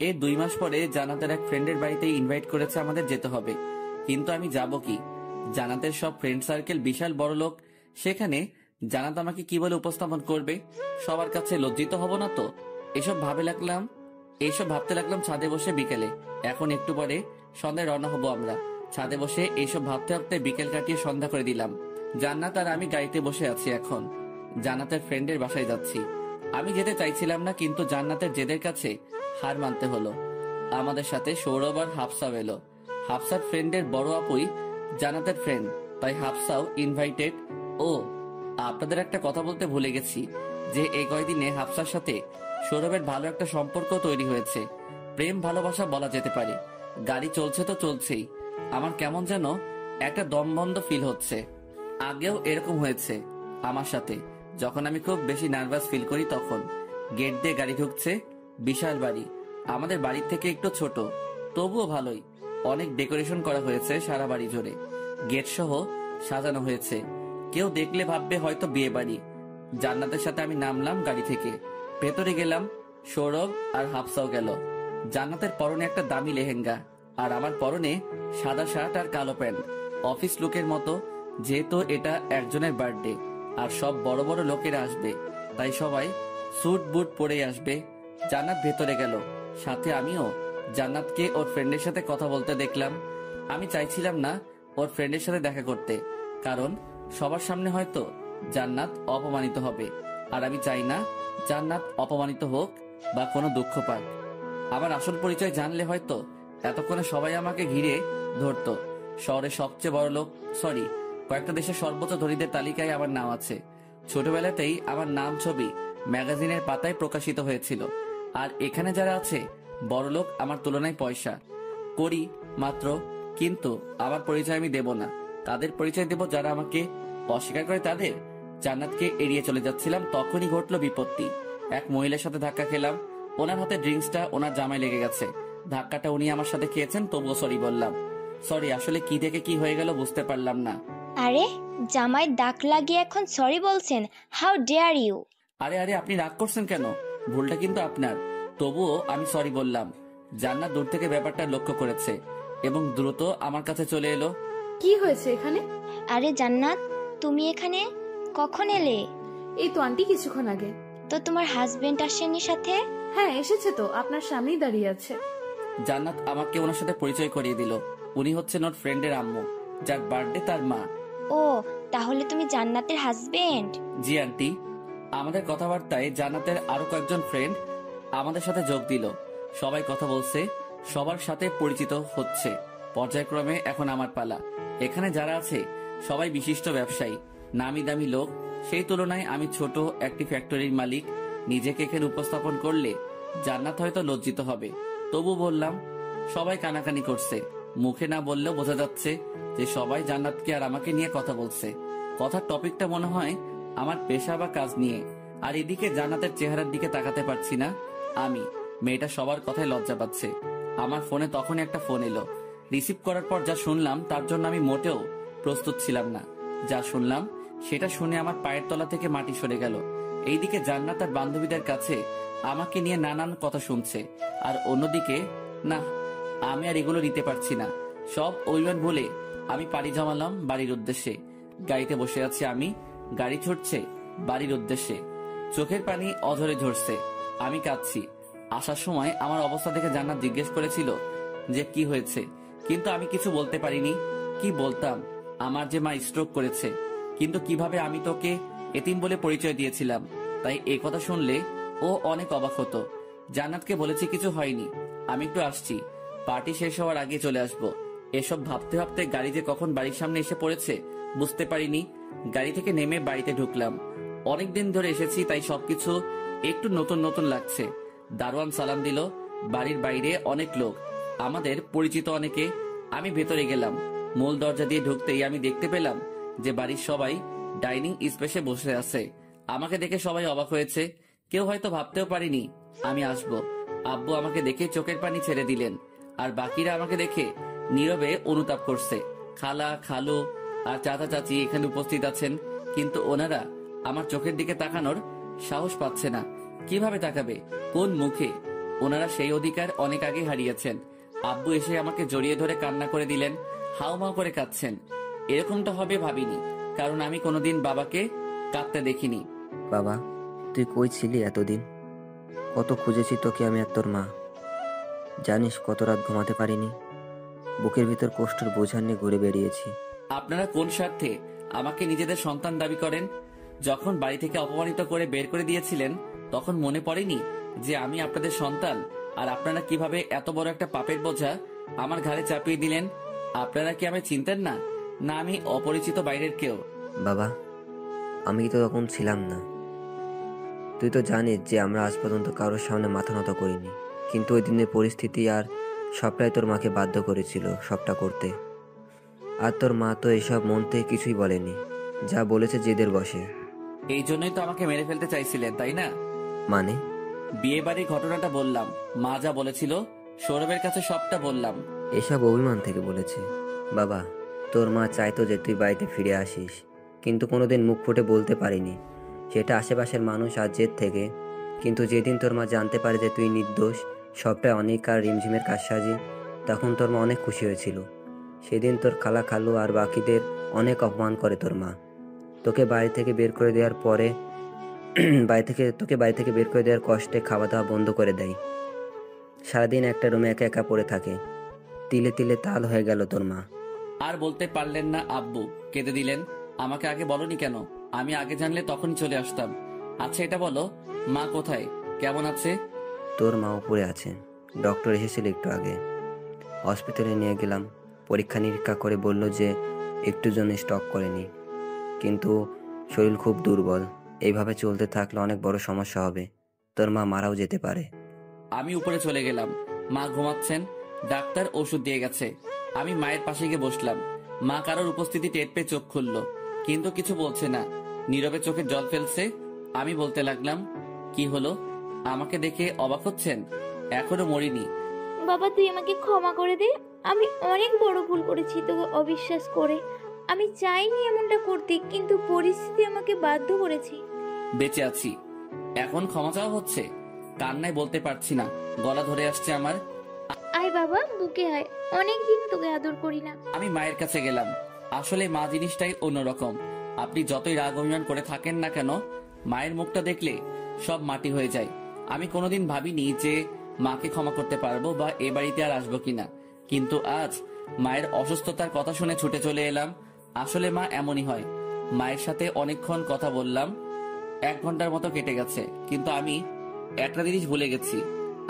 এর 2 মাস পরে জানাতের এক ফ্রেন্ডের বাড়িতে ইনভাইট করেছে, আমাদের যেতে হবে। কিন্তু আমি যাব কি? জানাতের সব ফ্রেন্ড সার্কেল বিশাল বড় লোক, সেখানে জানাত আমাকে কি বলে উপস্থাপন করবে? সবার কাছে লজ্জিত হব না তো? এইসব ভাবতে লাগলাম ছাদে বসে বিকেলে। এখন একটু পরে সন্ধ্যায় রওনা হব আমরা। ছাদে বসে এইসব ভাবতে ভাবতে বিকেল কাটিয়ে সন্ধ্যা করে দিলাম। জান্নাত আর আমি গাড়িতে বসে আছি, এখন জান্নাতের ফ্রেন্ডের বাসায় যাচ্ছি। আমি যেতে চাইছিলাম না, কিন্তু জান্নাতের জেদের কাছে হার মানতে হলো। আমাদের সাথে সৌরভ আর হাফসাও এলো। হাফসার ফ্রেন্ডের বড় আপুই জান্নাতের ফ্রেন্ড, তাই হাফসাও ইনভাইটেড। ও আপনাদের একটা কথা বলতে ভুলে গেছি, যে এই কয়দিনে হাফসার সাথে সৌরভের ভালো একটা সম্পর্ক তৈরি হয়েছে। প্রেম ভালোবাসা বলা যেতে পারে। গাড়ি চলছে তো চলছেই, আমার কেমন যেন একটা দমবন্ধ ফিল হচ্ছে। আগেও এরকম হয়েছে আমার সাথে, যখন আমি খুব বেশি নার্ভাস ফিল করি তখন। গেট দিয়ে গাড়ি ঢুকছে, বিশাল বাড়ি। আমাদের বাড়ির থেকে একটু ছোট, তবুও ভালোই। অনেক ডেকোরেশন করা হয়েছে সারা বাড়ি জুড়ে, গেট সহ সাজানো হয়েছে। কেউ দেখলে ভাববে হয়তো বিয়ে বাড়ি। জান্নাতের সাথে আমি নামলাম গাড়ি থেকে, ভেতরে গেলাম। সৌরভ আর হাফসাও গেল। জান্নাতের পরনে একটা দামি লেহেঙ্গা, আর আমার পরনে সাদা শার্ট আর কালো প্যান্ট, অফিস লুকের মতো। যেহেতু এটা একজনের বার্থডে আর সব বড় বড় লোকেরা আসবে, তাই সবাই স্যুট বুট পরে আসবে। জান্নাত ভেতরে গেল, সাথে আমিও। জান্নাতকে ওর ফ্রেন্ডের সাথে কথা বলতে দেখলাম। আমি চাইছিলাম না ওর ফ্রেন্ডের সাথে দেখা করতে, কারণ সবার সামনে হয়তো জান্নাত অপমানিত হবে, আর আমি চাই না জান্নাত অপমানিত হোক বা কোনো দুঃখ পাক। আমার আসল পরিচয় জানলে হয়তো এতক্ষণে সবাই আমাকে ঘিরে ধরতো। শহরের সবচেয়ে বড় লোক, সরি, কয়েকটা দেশের সর্বোচ্চ ধনীদের তালিকায় আমার নাম আছে। ছোটবেলাতেই আমার নাম ছবি ম্যাগাজিনের পাতায় প্রকাশিত হয়েছিল। আর এখানে যারা আছে বড় লোক আমার তুলনায় পয়সা করি মাত্র, কিন্তু আমার পরিচয় আমি দেব না। তাদের পরিচয় দেব যারা আমাকে অস্বীকার করে তাদের। জান্নাতকে এড়িয়ে চলে যাচ্ছিলাম, তখনই ঘটলো বিপত্তি। এক মহিলার সাথে ধাক্কা খেলাম। ওনার হাতে ড্রিঙ্কসটা ওনার জামায় লেগে গেছে। ধাক্কাটা উনি আমার সাথে খেয়েছেন, তবুও সরি বললাম। সরি, আসলে কি থেকে কি হয়ে গেল বুঝতে পারলাম না। আরে জামায় দাগ লাগিয়ে এখন সরি বলছেন? How dare you! আরে আরে, আপনি রাগ করছেন কেন? ভুলটা কিন্তু আপনার। তবুও আমি সরি বললাম। জান্নাত দূর থেকে ব্যাপারটা লক্ষ্য করেছে এবং দ্রুত আমার কাছে চলে এলো। কি হয়েছে এখানে? আরে জান্নাত, তুমি এখানে কখন এলে? এই তো আন্টি, কিছুক্ষণ আগে। তো তোমার হাজবেন্ড আসেনি সাথে? হ্যাঁ এসেছে তো, আপনার সামনেই দাঁড়িয়ে আছে। জান্নাত আমাকে ওনার সাথে পরিচয় করিয়ে দিল। উনি হচ্ছেন ওর ফ্রেন্ডের আম্মু, যার বার্থডে তার মা। ও, তাহলে তুমি জান্নাতের হাজবেন্ড? জি আন্টি। আমাদের কথাবার্তায় জান্নাতের আরো কয়েকজন ফ্রেন্ড আমাদের সাথে যোগ দিল। সবাই কথা বলছে, সবার সাথে পরিচিত হচ্ছে। পর্যায়ক্রমে এখন আমার পালা। এখানে যারা আছে সবাই বিশিষ্ট ব্যবসায়ী, নামি দামি লোক। সেই তুলনায় আমি ছোট একটি ফ্যাক্টরির মালিক। নিজেকে এখানে উপস্থাপন করলে জান্নাত হয়তো লজ্জিত হবে, তবু বললাম। সবাই কানাকানি করছে, মুখে না বললেও বোঝা যাচ্ছে যে সবাই জান্নাতকে আর আমাকে নিয়ে কথা বলছে। কথার টপিকটা মনে হয় আমার পেশা বা কাজ নিয়ে। আর এদিকে জান্নাতের চেহারার দিকে তাকাতে পারছি না আমি। মেয়েটা সবার কথায় লজ্জা পাচ্ছে। আমার ফোনে তখনই একটা ফোন এলো। রিসিভ করার পর যা শুনলাম তার জন্য আমি মোটেও প্রস্তুত ছিলাম না। যা শুনলাম সেটা শুনে আমার পায়ের তলা থেকে মাটি সরে গেল। এইদিকে জান্নাত আর বান্ধবীদের কাছে আমাকে নিয়ে নানান কথা শুনছে, আর অন্যদিকে না, আমি আর এগুলো নিতে পারছি না। সব অভিমান বলে আমি পাড়ি জমালাম বাড়ির উদ্দেশ্যে। গাড়িতে বসে আছি আমি, গাড়ি ছুটছে বাড়ির উদ্দেশ্যে। চোখের পানি অঝরে ঝরছে, আমি কাঁদছি। আসার সময় আমার অবস্থা দেখে জান্নাত জিজ্ঞেস করেছিল যে কি হয়েছে, কিন্তু আমি কিছু বলতে পারিনি। কি বলতাম? আমার যে মা স্ট্রোক করেছে, কিন্তু কিভাবে আমি তোকে এতিম বলে পরিচয় দিয়েছিলাম। তাই এই কথা শুনলে ও অনেক অবাক হতো। জান্নাতকে বলেছি কিছু হয়নি, আমি একটু আসছি, পার্টি শেষ হওয়ার আগে চলে আসবো। এসব ভাবতে ভাবতে গাড়ি যে কখন বাড়ির সামনে এসে পড়েছে বুঝতে পারিনি। গাড়ি থেকে নেমে বাড়িতে ঢুকলাম। অনেকদিন ধরে এসেছি, তাই সবকিছু একটু নতুন নতুন লাগছে। দারোয়ান সালাম দিল। বাড়ির বাইরে অনেক লোক, আমাদের পরিচিত অনেকে। আমি ভেতরে গেলাম। মূল দরজা দিয়ে ঢুকতেই আমি দেখতে পেলাম যে বাড়ির সবাই ডাইনিং স্পেসে বসে আছে। আমাকে দেখে সবাই অবাক হয়েছে। কেউ হয়তো ভাবতেও পারিনি আমি আসবো। আব্বু আমাকে দেখে চোখের পানি ছেড়ে দিলেন, আর বাকিরা আমাকে দেখে নীরবে অনুতাপ করছে। খালা, খালু আর চাচা চাচি এখানে উপস্থিত আছেন, কিন্তু ওনারা আমার চোখের দিকে তাকানোর সাহস পাচ্ছে না। কিভাবে তাকাবে, কোন মুখে? ওনারা সেই অধিকার অনেক আগে হারিয়েছেন। আব্বু এসে আমাকে জড়িয়ে ধরে কান্না করে দিলেন, হাউমাউ করে কাঁদছেন। এরকমটা হবে ভাবিনি, কারণ আমি কোনোদিন বাবাকে কাঁদতে দেখিনি। বাবা, তুই কই ছিলি এতদিন? কত খুঁজেছি তোকে আমি আর তোর মা। জানিস কত রাত ঘুমাতে পারিনি, বুকের ভিতর কষ্টের বোঝা নিয়ে ঘুরে বেরিয়েছি। আপনারা কোন স্বার্থে আমাকে নিজেদের সন্তান দাবি করেন? যখন বাড়ি থেকে অপমানিত করে বের করে দিয়েছিলেন তখন মনে পড়েনি যে আমি আপনাদের সন্তান? আর আপনারা কিভাবে এত বড় একটা পাপের বোঝা আমার ঘাড়ে চাপিয়ে দিলেন? আপনারা কি আমি চিনতেন না? না আমি অপরিচিত বাইরের কেউ? বাবা, আমি তো তখন ছিলাম না। তুই তো জানিস যে আমরা আজ পর্যন্ত কারোর সামনে মাথা নত করিনি, কিন্তু ওই দিনের পরিস্থিতি আর সবটাই তোর মাকে বাধ্য করেছিল সবটা করতে। আর তোর মা তো এসব মন থেকে কিছুই বলেনি, যা বলেছে জেদের বসে। এই জন্যই তো আমাকে মেরে ফেলতে চাইছিলেন, তাই না? মানে? বিয়ে বাড়ির ঘটনাটা বললাম, মা যা বলেছিল, সৌরভের কাছে সবটা বললাম। এসব অভিমান থেকে বলেছে। বাবা, তোর মা চাইতো যে তুই বাড়িতে ফিরে আসিস, কিন্তু কোনোদিন মুখ ফুটে বলতে পারিনি। সেটা আশেপাশের মানুষ আর জেদ থেকে। কিন্তু যেদিন তোর মা জানতে পারে যে তুই নির্দোষ, সবটাই অনেক আর রিমঝিমের কারসাজি, তখন তোর মা অনেক খুশি হয়েছিল। সেদিন তোর খালা খালু আর বাকিদের অনেক অপমান করে তোর মা। তোকে বাড়ি থেকে বের করে দেওয়ার পরে তোকে বাড়ি থেকে বের করে দেওয়ার কষ্টে খাওয়া দাওয়া বন্ধ করে দেয়। সারাদিন একটা রুমে একা একা পড়ে থাকে। তিলে তিলে তাল হয়ে গেল তোর মা। আর বলতে পারলেন না আব্বু, কেঁদে দিলেন। আমাকে আগে বলনি কেন? আমি আগে জানলে তখনই চলে আসতাম। আচ্ছা এটা বলো, মা কোথায়, কেমন আছে? তোর মা উপরে আছে। ডক্টর এসেছিল একটু আগে, হসপিটালে নিয়ে গেলাম। পরীক্ষা নিরীক্ষা করে বলল যে একটু জন্য স্টক করেনি, কিন্তু শরীর খুব দুর্বল। এইভাবে চলতে থাকলে অনেক বড় সমস্যা হবে। তোর মা মারাও যেতে পারে। আমি উপরে চলে গেলাম। মা ঘুমাচ্ছেন, ডাক্তার ওষুধ দিয়ে গেছে। আমি মায়ের পাশে গিয়ে বসলাম। মা কারোর উপস্থিতি টের পেয়ে চোখ খুললো, কিন্তু কিছু বলছে না, নীরবে চোখে জল ফেলছে। আমি বলতে লাগলাম, কি হলো? আমাকে দেখে অবাক হচ্ছেন? এখনো মরিনি। বাবা, তুই আমাকে ক্ষমা করে দে। আমি অনেক বড় ভুল করেছি তোকে অবিশ্বাস করে। আমি চাইনি এমনটা করতে, কিন্তু পরিস্থিতি আমাকে বাধ্য করেছে। বেঁচে আছি, এখন ক্ষমা চাওয়া হচ্ছে? কান্নায় বলতে পারছি না, গলা ধরে আসছে আমার। আয় বাবা, বুকে আয়, অনেকদিন তোকে আদর করি না। আমি মায়ের কাছে গেলাম। আসলে মা জিনিসটাই অন্যরকম। আপনি যতই রাগ অভিমান করে থাকেন না কেন, মায়ের মুখটা দেখলে সব মাটি হয়ে যায়। আমি কোনোদিন ভাবিনি যে মাকে ক্ষমা করতে পারবো বা এ বাড়িতে আর আসবো কিনা, কিন্তু আজ মায়ের অসুস্থতার কথা শুনে ছুটে চলে এলাম। আসলে মা এমনই হয়। মায়ের সাথে অনেকক্ষণ কথা বললাম, 1 ঘন্টার মতো কেটে গেছে, কিন্তু আমি একটা জিনিস ভুলে গেছি।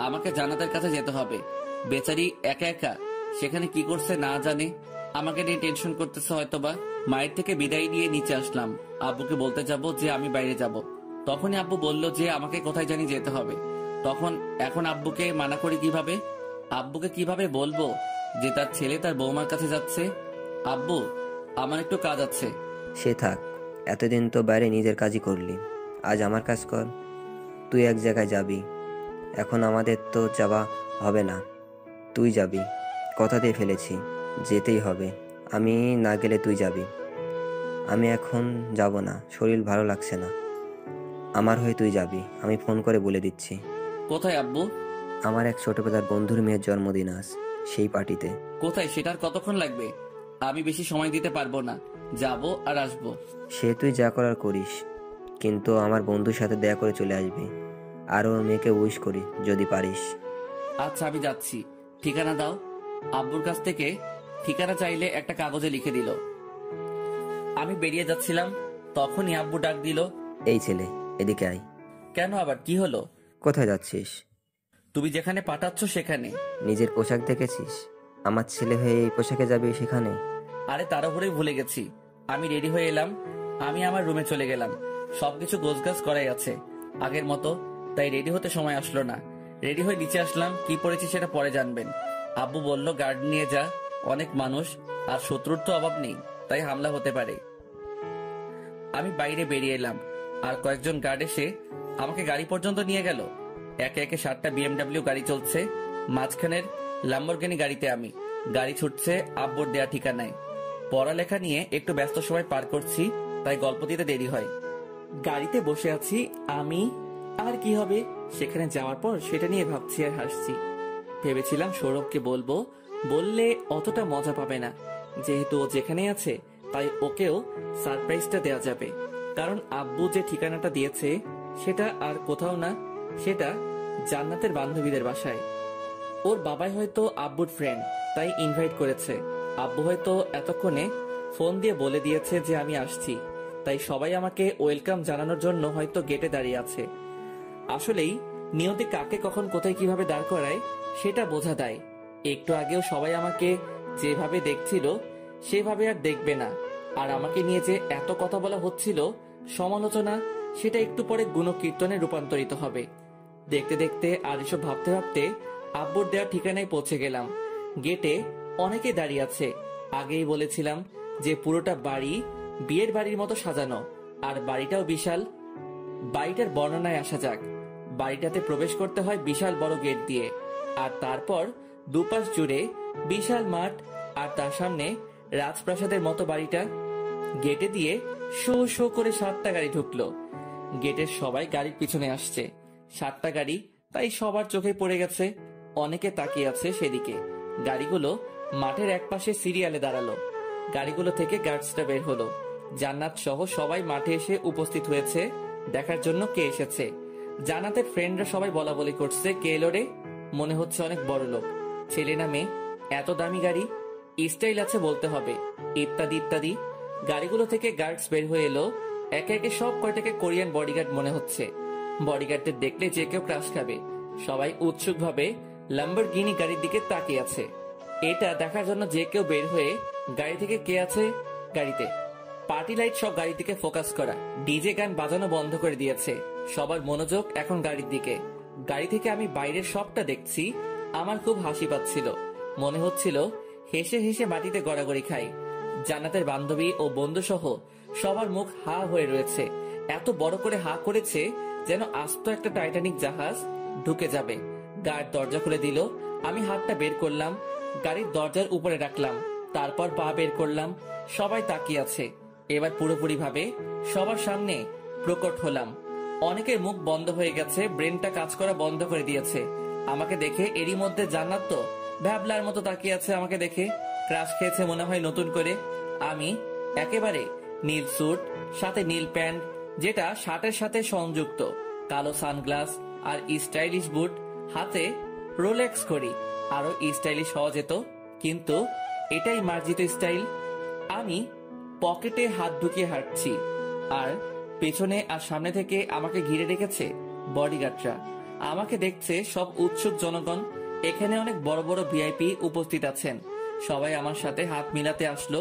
আমাকে জান্নাতের কাছে যেতে হবে। বেচারি একা একা সেখানে কি করছে না জানে, আমাকে নিয়ে টেনশন করতেছে হয়তোবা। মায়ের থেকে বিদায় নিয়ে নিচে আসলাম। আব্বুকে বলতে যাব যে আমি বাইরে যাব। তখনই আব্বু বলল যে আমাকে কোথায় জানি যেতে হবে। এখন আব্বুকে মানা করি কিভাবে? আব্বুকে কিভাবে বলবো যে তার ছেলে তার বৌমার কাছে যাচ্ছে? আব্বু, আমার একটু কাজ আছে। সে থাক, এতদিন তো বাইরে নিজের কাজই করলি, আজ আমার কাজ কর। তুই এক জায়গায় যাবি, এখন আমাদের তো যাওয়া হবে না, তুই যাবি। কথা দিয়ে ফেলেছি, যেতেই হবে। আমি না গেলে তুই যাবি। আমি এখন যাব না, শরীর ভালো লাগছে না। আমার হয়ে তুই যাবি, আমি ফোন করে বলে দিচ্ছি। কোথায় আব্বু? আমার এক ছোটবেলার বন্ধুর মেয়ের জন্মদিন আজ, সেই পার্টিতে। কোথায় সেটার কতক্ষণ লাগবে? আমি বেশি সময় দিতে পারবো না, যাবো আর আসবো। সে তুই যা করার করিস, কিন্তু আমার বন্ধুর সাথে দেখা করে চলে আসবি। আর ওর মেয়েকে উইশ করি যদি পারিস। আচ্ছা আমি যাচ্ছি, ঠিকানা দাও। আব্বুর কাছ থেকে ঠিকানা চাইলে একটা কাগজে লিখে দিল। আমি বেরিয়ে যাচ্ছিলাম, তখনই আব্বু ডাক দিল, এই ছেলে, এদিকে আয়। কেন আবার, কি হলো? কোথায় যাচ্ছিস? তুমি যেখানে পাঠাচ্ছ সেখানে। নিজের পোশাক দেখেছিস? আমার ছেলে হয়ে এই পোশাকে যাবি সেখানে? আরে তাড়াহুড়োই ভুলে গেছি। আমি রেডি হয়ে এলাম। আমি আমার রুমে চলে গেলাম। সবকিছু গোছগাছ করাই আছে আগের মতো, তাই রেডি হতে সময় আসলো না। রেডি হয়ে নিচে আসলাম। কি পড়েছি সেটা পরে জানবেন। আব্বু বলল গার্ড নিয়ে যা, অনেক মানুষ আর শত্রুর তো অভাব নেই, তাই হামলা হতে পারে। আমি বাইরে বেরিয়ে এলাম, আর কয়েকজন গার্ড এসে আমাকে গাড়ি পর্যন্ত নিয়ে গেল। একে একে 7টা BMW গাড়ি চলছে, মাঝখানের ল্যাম্বরগিনি গাড়িতে আমি। গাড়ি ছুটছে আব্বুর দেয়া ঠিকানায়। পড়ালেখা নিয়ে একটু ব্যস্ত সময় পার করছি, তাই গল্প দিতে দেরি হয়। গাড়িতে বসে আছি আমি, আর কি হবে সেখানে যাওয়ার পর সেটা নিয়ে ভাবছি আর হাসছি। ভেবেছিলাম সৌরভকে বলবো, বললে অতটা মজা পাবে না, যেহেতু ও যেখানে আছে তাই ওকেও সারপ্রাইজটা দেওয়া যাবে। কারণ আব্বু যে ঠিকানাটা দিয়েছে সেটা আর কোথাও না, সেটা জান্নাতের বান্ধবীদের বাসায়। ওর বাবাই হয়তো আব্বুর ফ্রেন্ড, তাই ইনভাইট করেছে। আব্বু হয়তো এতক্ষণে ফোন দিয়ে বলে দিয়েছে যে আমি আসছি, তাই সবাই আমাকে ওয়েলকাম জানানোর জন্য হয়তো গেটে দাঁড়িয়ে আছে। আসলেই নিয়তি কাকে কখন কোথায় কিভাবে দাঁড় করায় সেটা বোঝা দেয়। একটু আগেও সবাই আমাকে যেভাবে দেখছিল সেভাবে আর দেখবে না। আর আমাকে নিয়ে যে এত কথা বলা হচ্ছিল, সমালোচনা, সেটা একটু পরে গুণকীর্তনে রূপান্তরিত হবে। দেখতে দেখতে আর এসব ভাবতে ভাবতে আব্বুর দেওয়া ঠিকানায় পৌঁছে গেলাম। গেটে অনেকে দাঁড়িয়ে আছে। আগেই বলেছিলাম যে পুরোটা বাড়ি বিয়ের বাড়ির মতো সাজানো, আর বাড়িটাও বিশাল। বাড়িটার বর্ণনায় আসা যাক। বাড়িটাতে প্রবেশ করতে হয় বিশাল বড় গেট দিয়ে, আর তারপর দুপাশ জুড়ে বিশাল মাঠ, আর তার সামনে রাজপ্রাসাদের মতো বাড়িটা। গেটে দিয়ে শো শো করে 7টা গাড়ি ঢুকলো। গেটের সবাই গাড়ির পিছনে আসছে। 7টা গাড়ি, তাই সবার চোখে পড়ে গেছে। অনেকে তাকিয়ে আছে সেদিকে। গাড়িগুলো মাঠের একপাশে সিরিয়ালে দাঁড়ালো। গাড়িগুলো থেকে গার্ডসটা বের হলো। জান্নাত সহ সবাই মাঠে এসে উপস্থিত হয়েছে দেখার জন্য কে এসেছে। জান্নাতের ফ্রেন্ডরা সবাই বলা বলি করছে, কে এলো রে? মনে হচ্ছে অনেক বড় লোক। ছেলে না মেয়ে? এত দামি গাড়ি, স্টাইল আছে বলতে হবে, ইত্যাদি ইত্যাদি। গাড়িগুলো থেকে গার্ডস বের হয়ে এলো। একে একে সব কয়টাকে কোরিয়ান বডিগার্ড মনে হচ্ছে। বডিগার্ডদের দেখলে যে কেউ ক্রাশ খাবে। সবাই উৎসুক ভাবে ল্যাম্বরগিনি গাড়ির দিকে তাকিয়ে আছে। এটা দেখার জন্য যে কেউ বের হয়ে গাড়ি থেকে কে আছে গাড়িতে। পার্টি লাইট সব গাড়ির দিকে ফোকাস করা। ডিজে গান বাজানো বন্ধ করে দিয়েছে। সবার মনোযোগ এখন গাড়ির দিকে। গাড়ি থেকে আমি বাইরের সবটা দেখছি। আমার খুব হাসি পাচ্ছিল। মনে হচ্ছিল হেসে হেসে মাটিতে গড়াগড়ি খাই। জান্নাতের বান্ধবী ও বন্ধু সহ সবার মুখ হা হয়ে রয়েছে। এত বড় করে হা করেছে যেন আস্ত একটা টাইটানিক জাহাজ ঢুকে যাবে। গার্ড দরজা খুলে দিল। আমি হাতটা বের করলাম, গাড়ির দরজার উপরে রাখলাম, তারপর পা বের করলাম। সবাই তাকিয়ে আছে। এবার পুরোপুরি ভাবে সবার সামনে প্রকট হলাম। অনেকের মুখ বন্ধ হয়ে গেছে, ব্রেনটা কাজ করা বন্ধ করে দিয়েছে আমাকে দেখে। এরই মধ্যে জান্নাত তো ভ্যাবলার মতো তাকিয়ে আছে আমাকে দেখে। ক্রাশ খেয়েছে মনে হয় নতুন করে। আমি একেবারে নীল স্যুট, সাথে নীল প্যান্ট যেটা শার্টের সাথে সংযুক্ত, কালো সানগ্লাস আর স্টাইলিশ বুট, হাতে রোলেক্স ঘড়ি। আরো স্টাইলিশ হওয়া যেত, কিন্তু এটাই মার্জিত স্টাইল। আমি পকেটে হাত ঢুকিয়ে হাঁটছি, আর পেছনে আর সামনে থেকে আমাকে ঘিরে রেখেছে বডিগার্ডরা। আমাকে দেখছে সব উৎসুক জনগণ। এখানে অনেক বড় বড় ভিআইপি উপস্থিত আছেন। সবাই আমার সাথে হাত মিলাতে আসলো,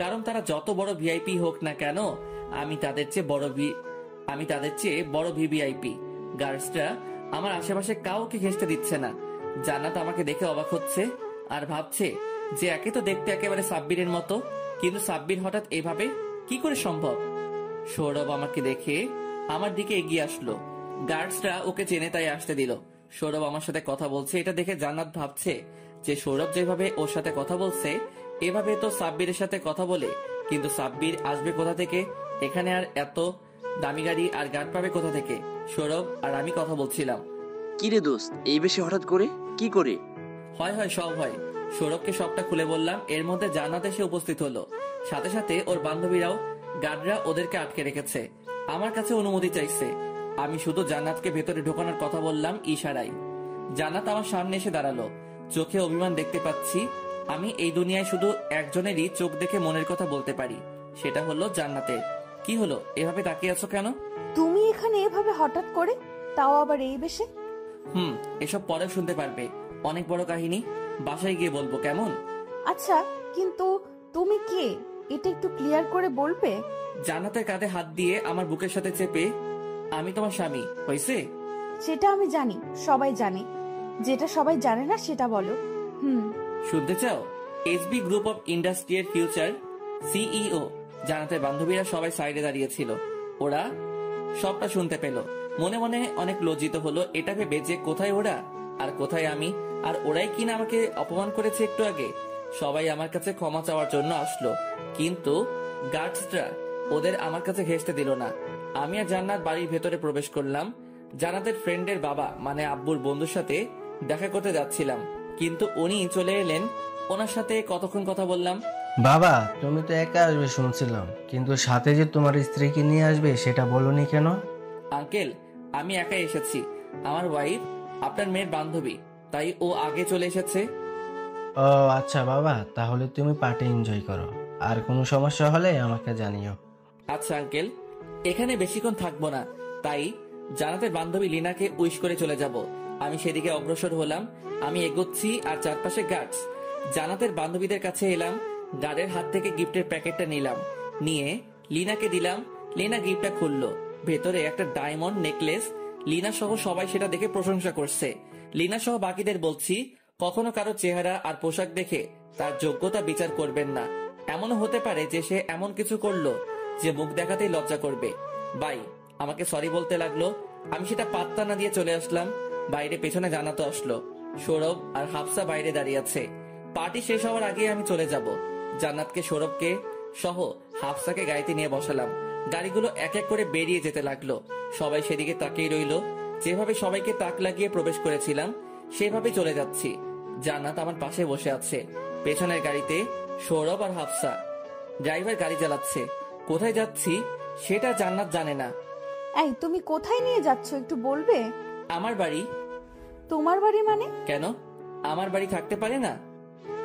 কারণ তারা যত বড় ভিআইপি হোক না কেন আমি তাদের চেয়ে বড় ভিভিআইপি। গার্ডসরা আমার আশেপাশে কাউকে ঘেঁষতে দিচ্ছে না। জান্নাত আমাকে দেখে অবাক হচ্ছে আর ভাবছে যে একে তো দেখতে একেবারে সাব্বিরের মতো, কিন্তু সাব্বির হঠাৎ এভাবে কি করে সম্ভব? সৌরভ আমাকে দেখে আমার দিকে এগিয়ে আসলো। গার্ডসরা ওকে চেনে তাই আসতে দিল। সৌরভ আমার সাথে কথা বলছে, এটা দেখে জান্নাত ভাবছে যে সৌরভ যেভাবে ওর সাথে কথা বলছে এভাবে তো সাব্বিরের সাথে কথা বলে, কিন্তু সাব্বির আসবে কোথা থেকে এখানে? আর এত দামি গাড়ি আর গার্ড পাবে কোথা থেকে? সৌরভ আর আমি কথা বলছিলাম। কি রে দোস্ত, এই বেশি হঠাৎ করে কি করে? হয় সব হয়। সৌরভকে সবটা খুলে বললাম। এর মধ্যে জান্নাত এসে উপস্থিত হলো। সাথে সাথে ওর বান্ধবীরাও। গার্ডরা ওদেরকে আটকে রেখেছে। আমার কাছে অনুমতি চাইছে। আমি শুধু জান্নাতকে ভেতরে ঢোকানোর কথা বললাম ইশারায়। জান্নাত আমার সামনে এসে দাঁড়ালো। চোখে অভিমান দেখতে পাচ্ছি। আমি এই দুনিয়ায় শুধু একজনেরই চোখ দেখে মনের কথা বলতে পারি, সেটা হলো জান্নাতের। কি হলো, এভাবে তাকিয়ে আছো কেন? তুমি এখানে এভাবে হঠাৎ করে, তাও আবার এই বেশে? এসব পরে শুনতে পারবে। অনেক বড় কাহিনী, বাসায় গিয়ে বলবো, কেমন? আচ্ছা, কিন্তু তুমি কে এটা একটু ক্লিয়ার করে বলবে? জান্নাতের কাঁধে হাত দিয়ে আমার বুকের সাথে চেপে, আমি তোমার স্বামী, হয়েছে? সেটা আমি জানি, সবাই জানে। যেটা সবাই জানে না সেটা বলো। শুনতে চাও? SB group of industrial future CEO. জান্নাতের বান্ধবীরা সবাই সাইডে দাঁড়িয়েছিল। ওরা সবটা শুনতে পেল। মনে মনে অনেক লজ্জিত হলো এটা ভেবে যে কোথায় ওরা আর কোথায় আমি, আর ওরাই কিনা আমাকে অপমান করেছে একটু আগে। সবাই আমার কাছে ক্ষমা চাওয়ার জন্য আসলো, কিন্তু গার্ডসরা ওদের আমার কাছে ঘেঁষতে দিল না। আমি আর জান্নাত বাড়ির ভেতরে প্রবেশ করলাম। জান্নাতের ফ্রেন্ডের বাবা মানে আব্বুর বন্ধুর সাথে দেখা করতে যাচ্ছিলাম, কিন্তু উনি চলে এলেন। ওনার সাথে কতক্ষণ কথা বললাম। বাবা, তুমি তো একা আসবে শুনছিলাম, কিন্তু সাথে যে তোমার স্ত্রীকে নিয়ে আসবে সেটা বলনি কেন? আঙ্কেল, আমি একাই এসেছি। আমার ওয়াইফ আপনার মেয়ের বান্ধবী, তাই ও আগে চলে এসেছে। ও আচ্ছা বাবা, তাহলে তুমি পার্টি এনজয় করো, আর কোনো সমস্যা হলে আমাকে জানিও। আচ্ছা আঙ্কেল, এখানে বেশিক্ষণ থাকবো না, তাই জান্নাতের বান্ধবী লিনাকে উইশ করে চলে যাব। আমি সেদিকে অগ্রসর হলাম। আমি এগোচ্ছি আর চারপাশে গার্ডস। জান্নাতের বান্ধবীদের কাছে এলাম। গার্ডের হাত থেকে গিফটের প্যাকেটটা নিলাম, নিয়ে লিনাকে দিলাম। লিনা গিফটটা খুললো। ভেতরে একটা ডায়মন্ড নেকলেস। লিনা সহ সবাই সেটা দেখে প্রশংসা করছে। লিনা সহ বাকিদের বলছি, কখনো কারো চেহারা আর পোশাক দেখে তার যোগ্যতা বিচার করবেন না। এমনও হতে পারে যে সে এমন কিছু করলো যে মুখ দেখাতেই লজ্জা করবে। বাই আমাকে সরি বলতে লাগলো। আমি সেটা পাত্তা না দিয়ে চলে আসলাম। বাইরে পেছনে জান্নাত আসলো। সৌরভ আর হাফসা বাইরে দাঁড়িয়ে আছে। পার্টি শেষ হওয়ার আগে আমি চলে যাব। জান্নাতকে, সৌরভকে সহ হাফসাকে গাড়িতে নিয়ে বসালাম। গাড়িগুলো এক এক করে বেরিয়ে যেতে লাগলো। সবাই সেদিকে তাকিয়ে রইল। যেভাবে সবাইকে তাক লাগিয়ে প্রবেশ করেছিলাম সেভাবে চলে যাচ্ছি। জান্নাত আমার পাশে বসে আছে, পেছনের গাড়িতে সৌরভ আর হাফসা। ড্রাইভার গাড়ি চালাচ্ছে। কোথায় যাচ্ছি সেটা জান্নাত জানে না। এই, তুমি কোথায় নিয়ে যাচ্ছ একটু বলবে? আমার বাড়ি। তোমার বাড়ি মানে? কেন, আমার বাড়ি থাকতে পারে না?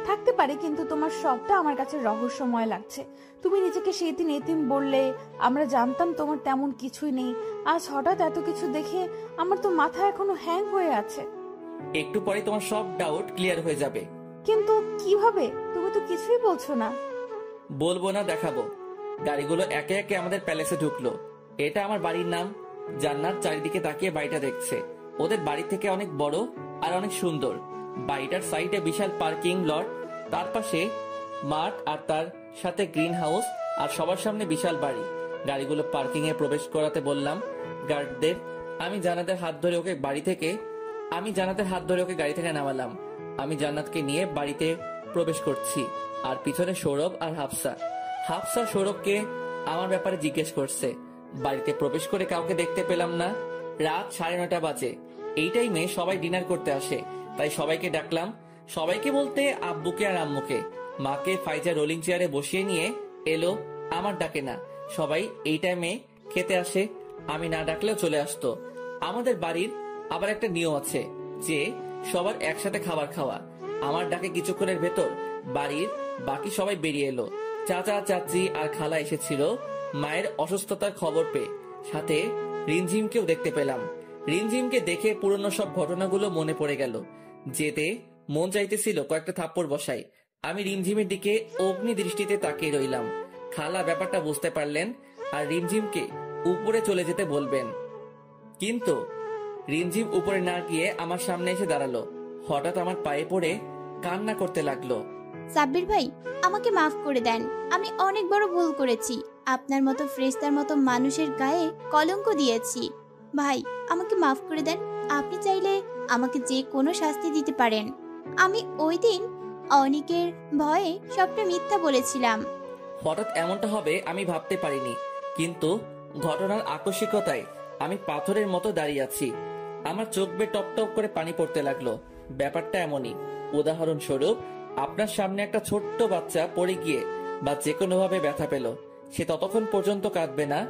থাকতে পারে, কিন্তু তোমার সবটা আমার কাছে রহস্যময় লাগছে। তুমি নিজেকে সেই দিন এতিম বললে, আমরা জানতাম তোমার তেমন কিছুই নেই। আজ হঠাৎ এত কিছু দেখে আমার তো মাথা এখনো হ্যাং হয়ে আছে। একটু পরে তোমার সব ডাউট ক্লিয়ার হয়ে যাবে। কিন্তু কিভাবে? তুমি তো কিছুই বলছো না। বলবো না, দেখাবো। গাড়িগুলো একে একে আমাদের প্যালেসে ঢুকলো। এটা আমার বাড়ির নাম। জান্নাত চারিদিকে তাকিয়ে বাড়িটা দেখছে। ওদের বাড়ি থেকে অনেক বড় আর অনেক সুন্দর। বাড়িটার সাইডে বিশাল পার্কিং লট, তার পাশে মাঠ আর তার সাথে গ্রিন হাউস, আর সবার সামনে বিশাল বাড়ি। গাড়িগুলো পার্কিং এ প্রবেশ করাতে বললাম গার্ডদের। আমি জান্নাতের হাত ধরে ওকে গাড়ি থেকে নামালাম। আমি জান্নাতকে নিয়ে বাড়িতে প্রবেশ করছি, আর পিছনে সৌরভ আর হাফসা সৌরভকে আমার ব্যাপারে জিজ্ঞেস করছে। বাড়িতে প্রবেশ করে কাউকে দেখতে পেলাম না। রাত 9:30 বাজে। এই টাইমে সবাই ডিনার করতে আসে, তাই সবাইকে ডাকলাম। সবাইকে বলতে আব্বুকে আর আম্মুকে। মাকে ফাইজা রোলিং চেয়ারে বসিয়ে নিয়ে এলো, আমার ডাকে না। সবাই এই টাইমে খেতে আসে, আমি না ডাকলেও চলে আসতো। আমাদের বাড়ির আবার একটা নিয়ম আছে যে সবার একসাথে খাবার খাওয়া। আমার ডাকে কিছুক্ষণের ভেতর বাড়ির বাকি সবাই বেরিয়ে এলো। চাচা, চাচি আর খালা এসেছিল মায়ের অসুস্থতার খবর পেয়ে। সাথে রিমঝিমকেও দেখতে পেলাম। রিমঝিমকে দেখে পুরনো সব ঘটনাগুলো মনে পড়ে গেল। যেতে মন চাইতেছিল কয়েকটা থাপ্পড় বসাই। আমি রিমঝিমের দিকে অগ্নি দৃষ্টিতে তাকিয়ে রইলাম। খালা ব্যাপারটা বুঝতে পারলেন আর রিমঝিমকে উপরে চলে যেতে বলবেন, কিন্তু রিমঝিম উপরে না গিয়ে আমার সামনে এসে দাঁড়ালো। হঠাৎ আমার পায়ে পড়ে কান্না করতে লাগলো। সাব্বির ভাই, আমাকে মাফ করে দেন। আমি অনেক বড় ভুল করেছি। আপনার মতো ফেরেশতার মতো মানুষের গায়ে কলঙ্ক দিয়েছি। ভাই, আমাকে মাফ করে দেন। আপনি চাইলে আমাকে যে কোনো শাস্তি দিতে পারেন। আমি ওই দিন অনেকের ভয়ে সবটা মিথ্যা বলেছিলাম। হঠাৎ এমনটা হবে আমি ভাবতে পারিনি, কিন্তু ঘটনার আকস্মিকতায় আমি পাথরের মতো দাঁড়িয়ে আছি। আমার চোখ বেয়ে টপ টপ করে পানি পড়তে লাগলো। ব্যাপারটা এমনই, উদাহরণস্বরূপ আপনার সামনে একটা ছোট্ট বাচ্চা পড়ে গিয়ে বা যে কোনো ভাবে ব্যথা পেল, সে ততক্ষণ পর্যন্ত কাঁদবে না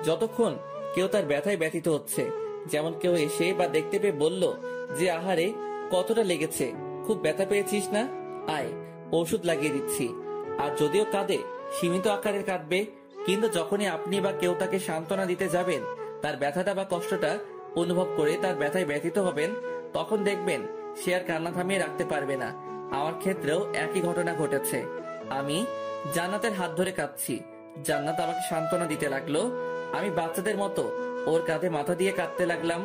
যতক্ষণ কেউ তার ব্যথায় ব্যথিত হচ্ছে। যেমন কেউ এসে বা দেখতে পেয়ে বলল যে আহারে কতটা লেগেছে, খুব ব্যথা পেয়েছিস না, আয় ওষুধ লাগিয়ে দিচ্ছি। আর যদিও কাঁদে, সীমিত আকারের কাঁদবে, কিন্তু যখনই আপনি বা কেউ তাকে সান্ত্বনা দিতে যাবেন, তার ব্যথাটা বা কষ্টটা অনুভব করে তার ব্যথায় ব্যথিত হবেন, তখন দেখবেন সে আর কান্না থামিয়ে রাখতে পারবে না। আমার ক্ষেত্রেও একই ঘটনা ঘটেছে। আমি জান্নাতের হাত ধরে কাঁদছি, জান্নাত আমাকে সান্ত্বনা দিতে লাগলো। আমি বাচ্চাদের মতো ওর কাঁধে মাথা দিয়ে কাঁদতে লাগলাম।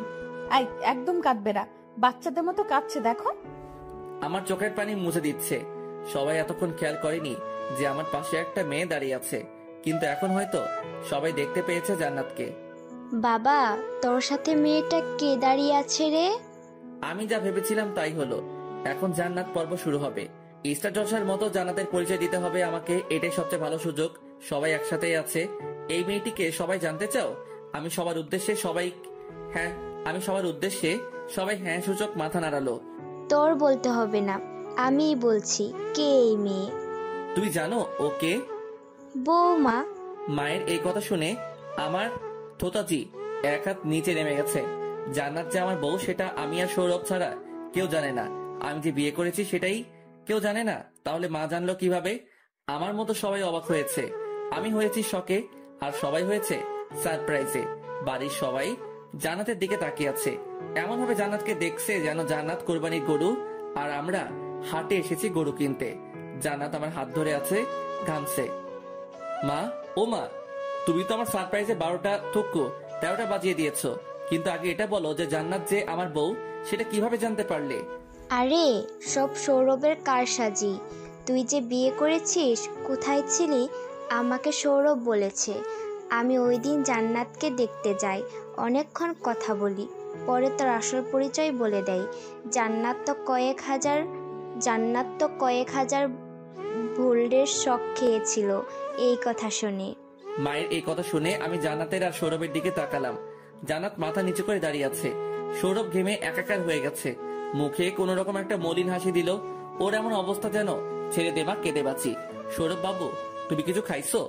একদম কাঁদবে না, বাচ্চাদের মতো কাঁদছে দেখো। আমার চোখের পানি মুছে দিচ্ছে। সবাই এতক্ষণ খেয়াল করেনি যে আমার পাশে একটা মেয়ে দাঁড়িয়ে আছে, কিন্তু এখন হয়তো সবাই দেখতে পেয়েছে জান্নাতকে। বাবা, তোর সাথে মেয়েটা কে দাঁড়িয়ে আছে রে? আমি যা ভেবেছিলাম তাই হলো। এখন জান্নাত পর্ব শুরু হবে। স্টার জলসার মতো জান্নাতের পরিচয় দিতে হবে আমাকে, এটাই সবচেয়ে ভালো সুযোগ। সবাই একসাথেই আছে। এই মেয়েটিকে সবাই জানতে চাও? আমি সবার উদ্দেশ্যে সবাই হ্যাঁ সূচক মাথা নাড়ালো। তোর বলতে হবে না, আমিই বলছি। কে এই মেয়ে? তুমি জানো ও কে? বৌমা। মায়ের এই কথা শুনে আমার থোতাজি এক হাত নিচে নেমে গেছে। জান্নাত যে আমার বউ সেটা আমি আর সৌরভ ছাড়া কেউ জানে না। আমি যে বিয়ে করেছি সেটাই কেউ জানে না। তাহলে মা জানলো কিভাবে? আমার মতো সবাই অবাক হয়েছে। আমি হয়েছি শকে, আর সবাই হয়েছে সারপ্রাইজে। বাড়ির সবাই জান্নাতের দিকে তাকিয়ে আছে, এমন ভাবে জান্নাতকে দেখছে যেন জান্নাত কোরবানির গরু আর আমরা হাটে এসেছি গরু কিনতে। জান্নাত আমার হাত ধরে আছে, ঘামছে। মা, ও মা, তুমি তো আমার সারপ্রাইজে 12টা থুকু 13টা বাজিয়ে দিয়েছো, কিন্তু আগে এটা বলো যে জান্নাত যে আমার বউ সেটা কিভাবে জানতে পারলে? আরে সব সৌরভের কারসাজি। তুই যে বিয়ে করেছিস, কোথায় ছিলি? আমাকে সৌরভ বলেছে। আমি ওই দিন জান্নাতকে দেখতে যাই, অনেকক্ষণ কথা বলি, পরে তোর আসল পরিচয় বলে দেয়। জান্নাত তো কয়েক হাজার জান্নাত তো কয়েক হাজার ভোল্টের শক খেয়েছিল এই কথা শুনে। মায়ের এই কথা শুনে আমি জান্নাতের আর সৌরভের দিকে তাকালাম। জান্নাত মাথা নিচু করে দাঁড়িয়ে আছে। সৌরভ ঘেমে একাকার হয়ে গেছে, মুখে কোন রকম একটা মলিন হাসি দিল। ওর এমন অবস্থা যেন ছেড়ে দেবা কেঁদে বাঁচি। সৌরভ বাবু, তুমি কিছু খাইছো?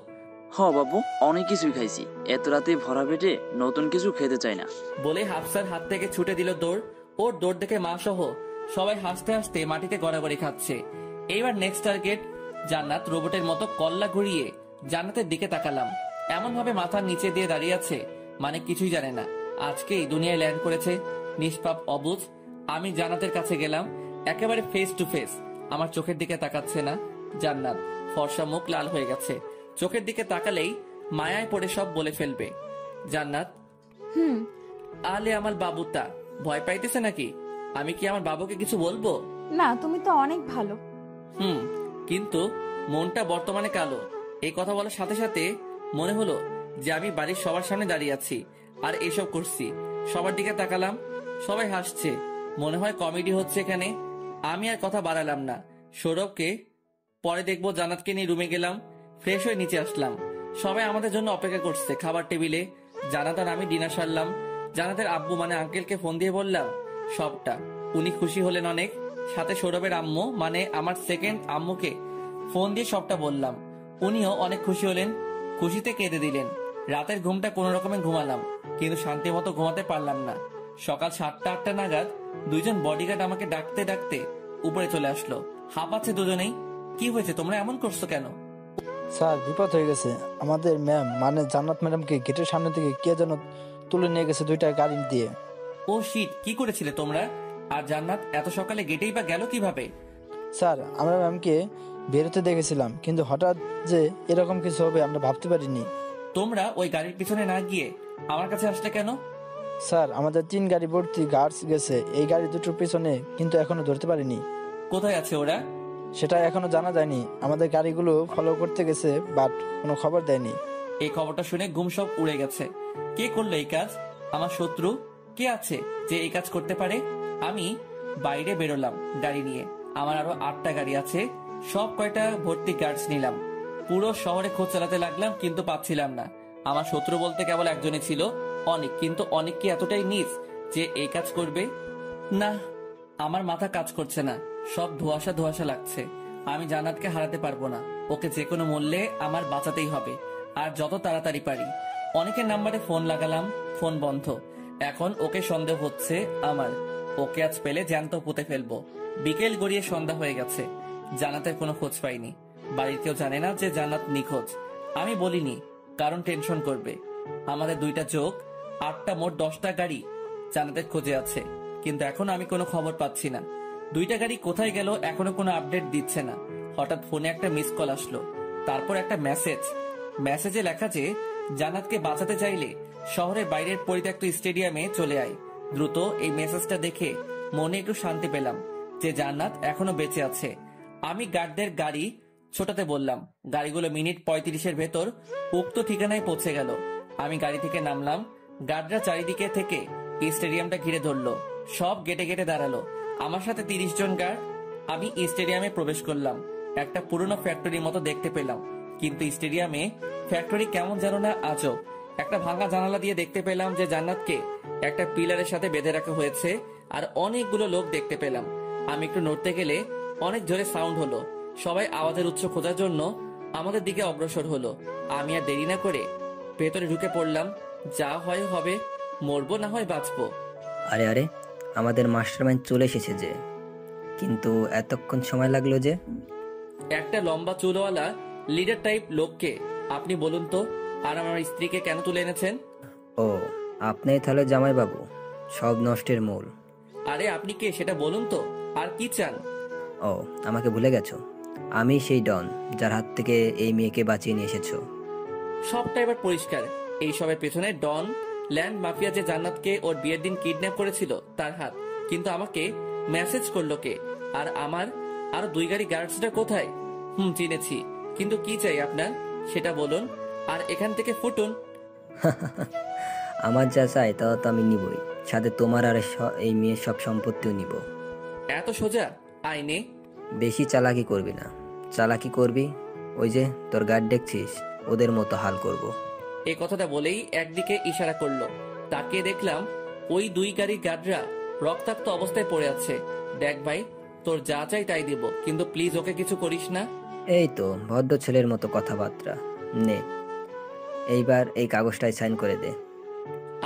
হ বাবু, অনেক কিছুই খাইছি, এত রাতে ভরা পেটে নতুন কিছু খেতে চাই না। বলে হাফসার হাত থেকে ছুটে দিল দৌড়। ওর দৌড় দেখে মা সহ সবাই হাসতে হাসতে মাটিতে গড়াগড়ি খাচ্ছে। এইবার নেক্সট টার্গেট জান্নাত। রোবটের মতো কল্লা ঘুরিয়ে জান্নাতের দিকে তাকালাম। এমন ভাবে মাথার নিচে দিয়ে দাঁড়িয়ে আছে মানে কিছুই জানে না, আজকেই দুনিয়ায় ল্যান্ড করেছে। নিষ্পাপ অবুঝ। আমি জান্নাতের কাছে গেলাম, একেবারে ফেস টু ফেস। আমার চোখের দিকে তাকাচ্ছে না জান্নাত। ফর্সা মুখ লাল হয়ে গেছে, চোখের দিকে তাকালেই মায়ায় পড়ে সব বলে ফেলবে। জান্নাত, আলে আমার বাবুটা ভয় পাইতেছে নাকি? আমি কি আমার বাবুকে কিছু বলবো? না, তুমি তো অনেক ভালো। কিন্তু মনটা বর্তমানে কালো। এই কথা বলার সাথে সাথে মনে হলো যে আমি বাড়ির সবার সামনে দাঁড়িয়ে আছি আর এসব করছি। সবার দিকে তাকালাম, সবাই হাসছে, মনে হয় কমেডি হচ্ছে এখানে। আমি আর কথা বাড়ালাম না। সৌরভকে পরে দেখবো। জান্নাতকে নিয়ে রুমে গেলাম, ফ্রেশ হয়ে নিচে আসলাম। সবাই আমাদের জন্য অপেক্ষা করছে খাবার টেবিলে। জান্নাত আর আমি ডিনার সারলাম। জান্নাতের আব্বু মানে আঙ্কেলকে ফোন দিয়ে বললাম সবটা। উনি খুশি হলেন অনেক। সাথে সৌরভের আম্মু মানে আমার সেকেন্ড আম্মুকে ফোন দিয়ে সবটা বললাম। উনিও অনেক খুশি হলেন, খুশিতে কেঁদে দিলেন। রাতের ঘুমটা কোন রকমে ঘুমালাম, কিন্তু শান্তি মতো ঘুমাতে পারলাম না। সকাল 7টা-8টা নাগাদ দুইজন বডিগার্ড আমাকে ডাকতে ডাকতে উপরে চলে আসলো। হাঁপাচ্ছে দুজনেই। কি হয়েছে, তোমরা এমন করছো কেন? স্যার, বিপদ হয়ে গেছে। আমাদের ম্যাম মানে জান্নাত ম্যাডামকে গেটের সামনে থেকে কে যেন তুলে নিয়ে গেছে 2টা গাড়ি দিয়ে। ও শিট, কি করেছিলে তোমরা? আর জান্নাত এত সকালে গেটেই বা গেল কিভাবে? স্যার, আমরা ম্যামকে বেরোতে দেখেছিলাম, কিন্তু হঠাৎ যে এরকম কিছু হবে আমরা ভাবতে পারিনি। তোমরা ওই গাড়ির পিছনে না গিয়ে আমার কাছে আসলে কেন? স্যার, আমাদের 3 গাড়ি ভর্তি গার্ডস গেছে এই গাড়ি দুটোর পিছনে, কিন্তু এখনো ধরতে পারিনি। কোথায় আছে ওরা? সেটা এখনো জানা যায়নি। আমাদের গাড়িগুলো ফলো করতে গেছে, বাট কোনো খবর দেয়নি। এই খবরটা শুনে ঘুম সব উড়ে গেছে। কে করলো এই কাজ? আমার শত্রু কে আছে যে এই কাজ করতে পারে? আমি বাইরে বেরোলাম গাড়ি নিয়ে। আমার আরো 8টা গাড়ি আছে, সব কয়টা ভর্তি গার্ডস নিলাম। পুরো শহরে খোঁজ চালাতে লাগলাম, কিন্তু পাচ্ছিলাম না। আমার শত্রু বলতে কেবল একজনই ছিল, অনেক। কিন্তু অনেক কি এতটাই নিচ যে এই কাজ করবে? না, আমার মাথা কাজ করছে না, সব ধোঁয়াশা ধোঁয়াশা লাগছে। আমি জান্নাতকে হারাতে পারবো না। ওকে যে কোনো মূল্যে আমার বাঁচাতেই হবে, আর যত তাড়াতাড়ি পারি। অনেকের নাম্বারে ফোন লাগালাম, ফোন বন্ধ। এখন ওকে সন্দেহ হচ্ছে আমার। ওকে আজ পেলে জ্যান্ত পুঁতে ফেলবো। বিকেল গড়িয়ে সন্ধ্যা হয়ে গেছে, জান্নাতের কোনো খোঁজ পাইনি। বাড়ির কেউ জানে না যে জান্নাত নিখোঁজ। আমি বলিনি, কারণ টেনশন করবে। আমাদের 2টা চোখ, 8টা মোট 10টা গাড়ি জান্নাতের খোঁজে আছে, কিন্তু এখন আমি কোনো খবর পাচ্ছি না। 2টা গাড়ি কোথায় গেল এখনো কোনো আপডেট দিচ্ছে না। হঠাৎ ফোনে একটা মিস কল আসলো, তারপর একটা মেসেজে লেখা যে জান্নাতকে বাঁচাতে চাইলে শহরের বাইরের পরিত্যক্ত স্টেডিয়ামে চলে আয় দ্রুত। এই মেসেজটা দেখে মনে একটু শান্তি পেলাম যে জান্নাত এখনো বেঁচে আছে। আমি গার্ডদের গাড়ি ছোটাতে বললাম। গাড়িগুলো মিনিট 35-এর ভেতর উক্ত ঠিকানায় পৌঁছে গেল। আমি গাড়ি থেকে নামলাম। গার্ডরা চারিদিকে থেকে স্টেডিয়ামটা ঘিরে ধরলো, সব গেটে গেটে দাঁড়ালো। আমার সাথে 30 জন গার্ড। আমি স্টেডিয়ামে প্রবেশ করলাম। একটা পুরনো ফ্যাক্টরির মতো দেখতে পেলাম, কিন্তু স্টেডিয়ামে ফ্যাক্টরি কেমন যেন না আজব। একটা ভাঙা জানালা দিয়ে দেখতে পেলাম যে জান্নাতকে একটা পিলারের সাথে বেঁধে রাখা হয়েছে, আর অনেকগুলো লোক দেখতে পেলাম। আমি একটু নড়তে গেলে অনেক জোরে সাউন্ড হলো। সবাই আওয়াজের উৎস খোঁজার জন্য আমাদের দিকে অগ্রসর হলো। আমি আর দেরি না করে ভেতরে ঢুকে পড়লাম। যা হয় হবে, মরবো না হয় বাঁচবো। আরে আরে, আমাদের মাস্টারমাইন্ড চলে এসেছে যে, কিন্তু এতক্ষণ সময় লাগলো যে? একটা লম্বা চুলওয়ালা লিডার টাইপ লোককে। আপনি বলুন তো, আর আমার স্ত্রীকে কেন তুলে এনেছেন? ও, আপনি তাহলে জামাইবাবু, সব নষ্টের মূল। আরে আপনি কে সেটা বলুন তো, আর কি চান? ও, আমাকে ভুলে গেছো? আমি সেই ডন যার হাত থেকে এই মেয়েকে বাঁচিয়ে নিয়ে এসেছো। সবটা এবার পরিষ্কার। এই সবের পেছনে ডন ল্যান্ড মাফিয়া যে জান্নাতকে ওর বিয়ের দিন কিডন্যাপ করেছিল তার হাত। কিন্তু আমাকে মেসেজ করলো কে? আর আমার আরো 2 গাড়ি গার্ডসটা কোথায়? চিনেছি, কিন্তু কি চাই আপনার সেটা বলুন, আর এখান থেকে ফুটুন। আমার যা চাই তা তো আমি নিবই, সাথে তোমার আর এই মেয়ের সব সম্পত্তিও নিব। এত সোজা? আইনে বেশি চালাকি করবি না। চালাকি করবি ওই যে তোর গার্ড দেখছিস, ওদের মতো হাল করব। এই কথাটা বলেই একদিকে ইশারা করলো। তাকিয়ে দেখলাম ওই 2 গাড়ির গার্ডরা রক্তাক্ত অবস্থায় পড়ে আছে। দেখ ভাই, তোর যা চাই তাই দিব, কিন্তু প্লিজ ওকে কিছু করিস না। এই তো ভদ্র ছেলের মতো কথাবার্তা। নে, এইবার এই কাগজটায় সাইন করে দে।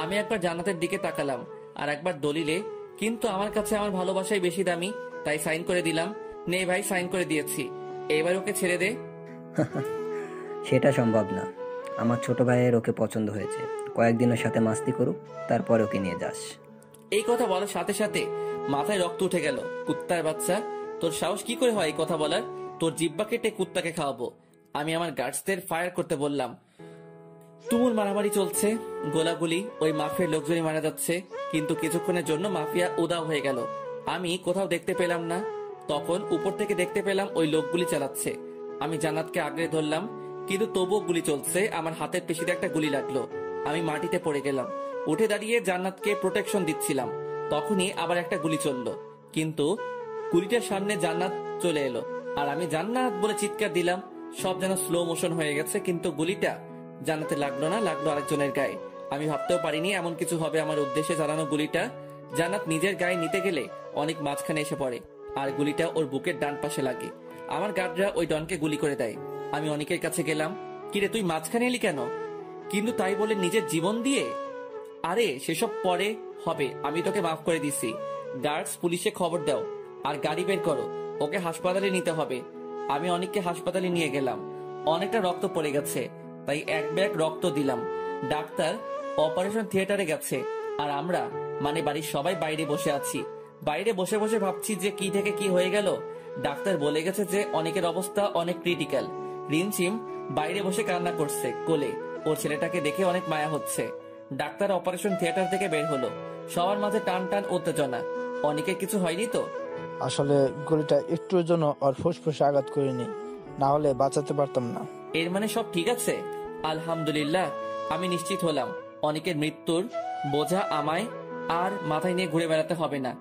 আমি একবার জান্নাতের দিকে তাকালাম আর একবার দলিলে, কিন্তু আমার কাছে আমার ভালোবাসাই বেশি দামি, তাই সাইন করে দিলাম। নে ভাই, সাইন করে দিয়েছি, এবার ওকে ছেড়ে দে। সেটা সম্ভব না। আমার ছোট ভাইয়ের ওকে পছন্দ হয়েছে, কয়েকদিন ওর সাথে মাস্তি করুক, তারপরে ওকে নিয়ে যাস। এই কথা বলার সাথে সাথে মাথায় রক্ত উঠে গেল। কুত্তার বাচ্চা, তোর সাহস কি করে হয় এই কথা বলার? তোর জিব্বা কেটে কুত্তাকে খাওয়াবো। আমি আমার গার্ডসদের ফায়ার করতে বললাম। তুমুল মারামারি চলছে, গোলাগুলি, ওই মাফিয়ার লোকজনই মারা যাচ্ছে, কিন্তু কিছুক্ষণের জন্য মাফিয়া উদাও হয়ে গেল। আমি কোথাও দেখতে পেলাম না। তখন উপর থেকে দেখতে পেলাম ওই লোকগুলি চালাচ্ছে। আমি জান্নাতকে আগলে ধরলাম, কিন্তু তবুও গুলি চলছে। আমার হাতের পেশিতে একটা গুলি লাগলো, আমি মাটিতে পড়ে গেলাম। উঠে দাঁড়িয়ে জান্নাতকে প্রোটেকশন দিচ্ছিলাম, তখনই আবার একটা গুলি চললো, কিন্তু গুলিটার সামনে জান্নাত চলে এলো, আর আমি জান্নাত বলে চিৎকার দিলাম। সব যেন স্লো মোশন হয়ে গেছে, কিন্তু গুলিটা জান্নাতে লাগলো না, লাগলো আরেকজনের গায়ে। আমি ভাবতেও পারিনি এমন কিছু হবে। আমার উদ্দেশ্যে চালানো গুলিটা জান্নাত নিজের গায়ে নিতে গেলে অনেক মাঝখানে এসে পড়ে, আর গুলিটা ওর বুকের ডান পাশে লাগে। আমার গার্ডরা ওই ডনকে গুলি করে দেয়। আমি অনেকের কাছে গেলাম, কিরে তুই মাঝখানে এলি কেন? কিন্তু তাই বলে নিজের জীবন দিয়ে? আরে সেসব পরে হবে, আমি তোকে মাফ করে দিছি। গার্ডস, পুলিশে খবর দাও আর গাড়ি বের করো, ওকে হাসপাতালে নিতে হবে। আমি অনেককে হাসপাতালে নিয়ে গেলাম, অনেকটা রক্ত পড়ে গেছে, তাই 1 ব্যাগ রক্ত দিলাম। ডাক্তার অপারেশন থিয়েটারে গেছে, আর আমরা মানে বাড়ির সবাই বাইরে বসে আছি। বাইরে বসে বসে ভাবছি যে কি থেকে কি হয়ে গেল। ডাক্তার বলে গেছে যে অনেকের অবস্থা অনেক ক্রিটিক্যাল। রিমঝিম বাইরে বসে কান্না করছে কোলে, ওর ছেলেটাকে দেখে অনেক মায়া হচ্ছে। ডাক্তার অপারেশন থিয়েটার থেকে বের হলো, সবার মাঝে টান টান উত্তেজনা। অনেকের কিছু হয়নি তো? আসলে গুলিটা একটুর জন্য ওর ফুসফুসে আঘাত করিনি, না হলে বাঁচাতে পারতাম না। এর মানে সব ঠিক আছে? আলহামদুলিল্লাহ, আমি নিশ্চিত হলাম অনেকের মৃত্যুর বোঝা আমায় আর মাথায় নিয়ে ঘুরে বেড়াতে হবে না।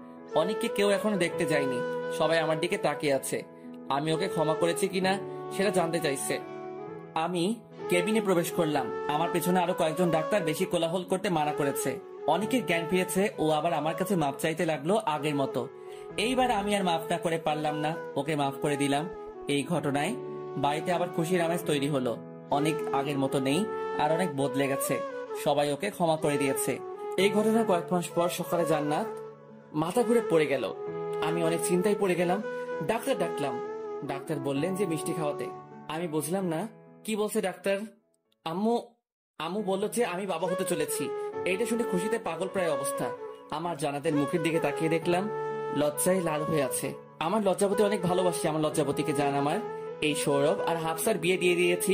অনেককে কেউ এখনো দেখতে যায়নি, সবাই আমার দিকে তাকিয়ে আছে। আমি ওকে ক্ষমা করেছি কিনা সেটা জানতে চাইছে। আমি কেবিনে প্রবেশ করলাম, আমার পেছনে আরো কয়েকজন ডাক্তার বেশি কোলাহল করতে মানা করেছে। অনেকের জ্ঞান ফিরেছে, ও আবার আমার কাছে মাপ চাইতে লাগলো আগের মতো। এইবার আমি আর মাফ না করে পারলাম না, ওকে মাফ করে দিলাম। এই ঘটনায় বাড়িতে আবার খুশির আমেজ তৈরি হলো। অনেক আগের মতো নেই, আর অনেক বদলে গেছে, সবাই ওকে ক্ষমা করে দিয়েছে। এই ঘটনার কয়েক মাস পর সকালে জান্নাত মাথা ঘুরে পড়ে গেল। আমি অনেক চিন্তায় পড়ে গেলাম। ডাক্তার ডাকলাম, ডাক্তার বললেন যে মিষ্টি খাওয়াতে। আমি বুঝলাম না কি বলছে ডাক্তার। আম্মু বলল যে আমি বাবা হতে চলেছি। এইটা শুনে খুশিতে পাগল প্রায় অবস্থা। আমার জান্নাতের মুখের দিকে তাকিয়ে দেখলাম লজ্জায় লাল হয়ে আছে। আমার লজ্জাবতী অনেক ভালোবাসি। আমার লজ্জাবতীকে জান আমার এই সৌরভ আর হাফসার বিয়ে দিয়ে দিয়েছি,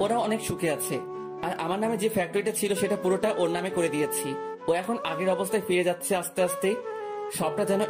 ওরা অনেক সুখে আছে। আর আমার নামে যে ফ্যাক্টরিটা ছিল সেটা পুরোটা ওর নামে করে দিয়েছি। ও এখন আগের অবস্থায় ফিরে যাচ্ছে আস্তে আস্তে। সবটা যেন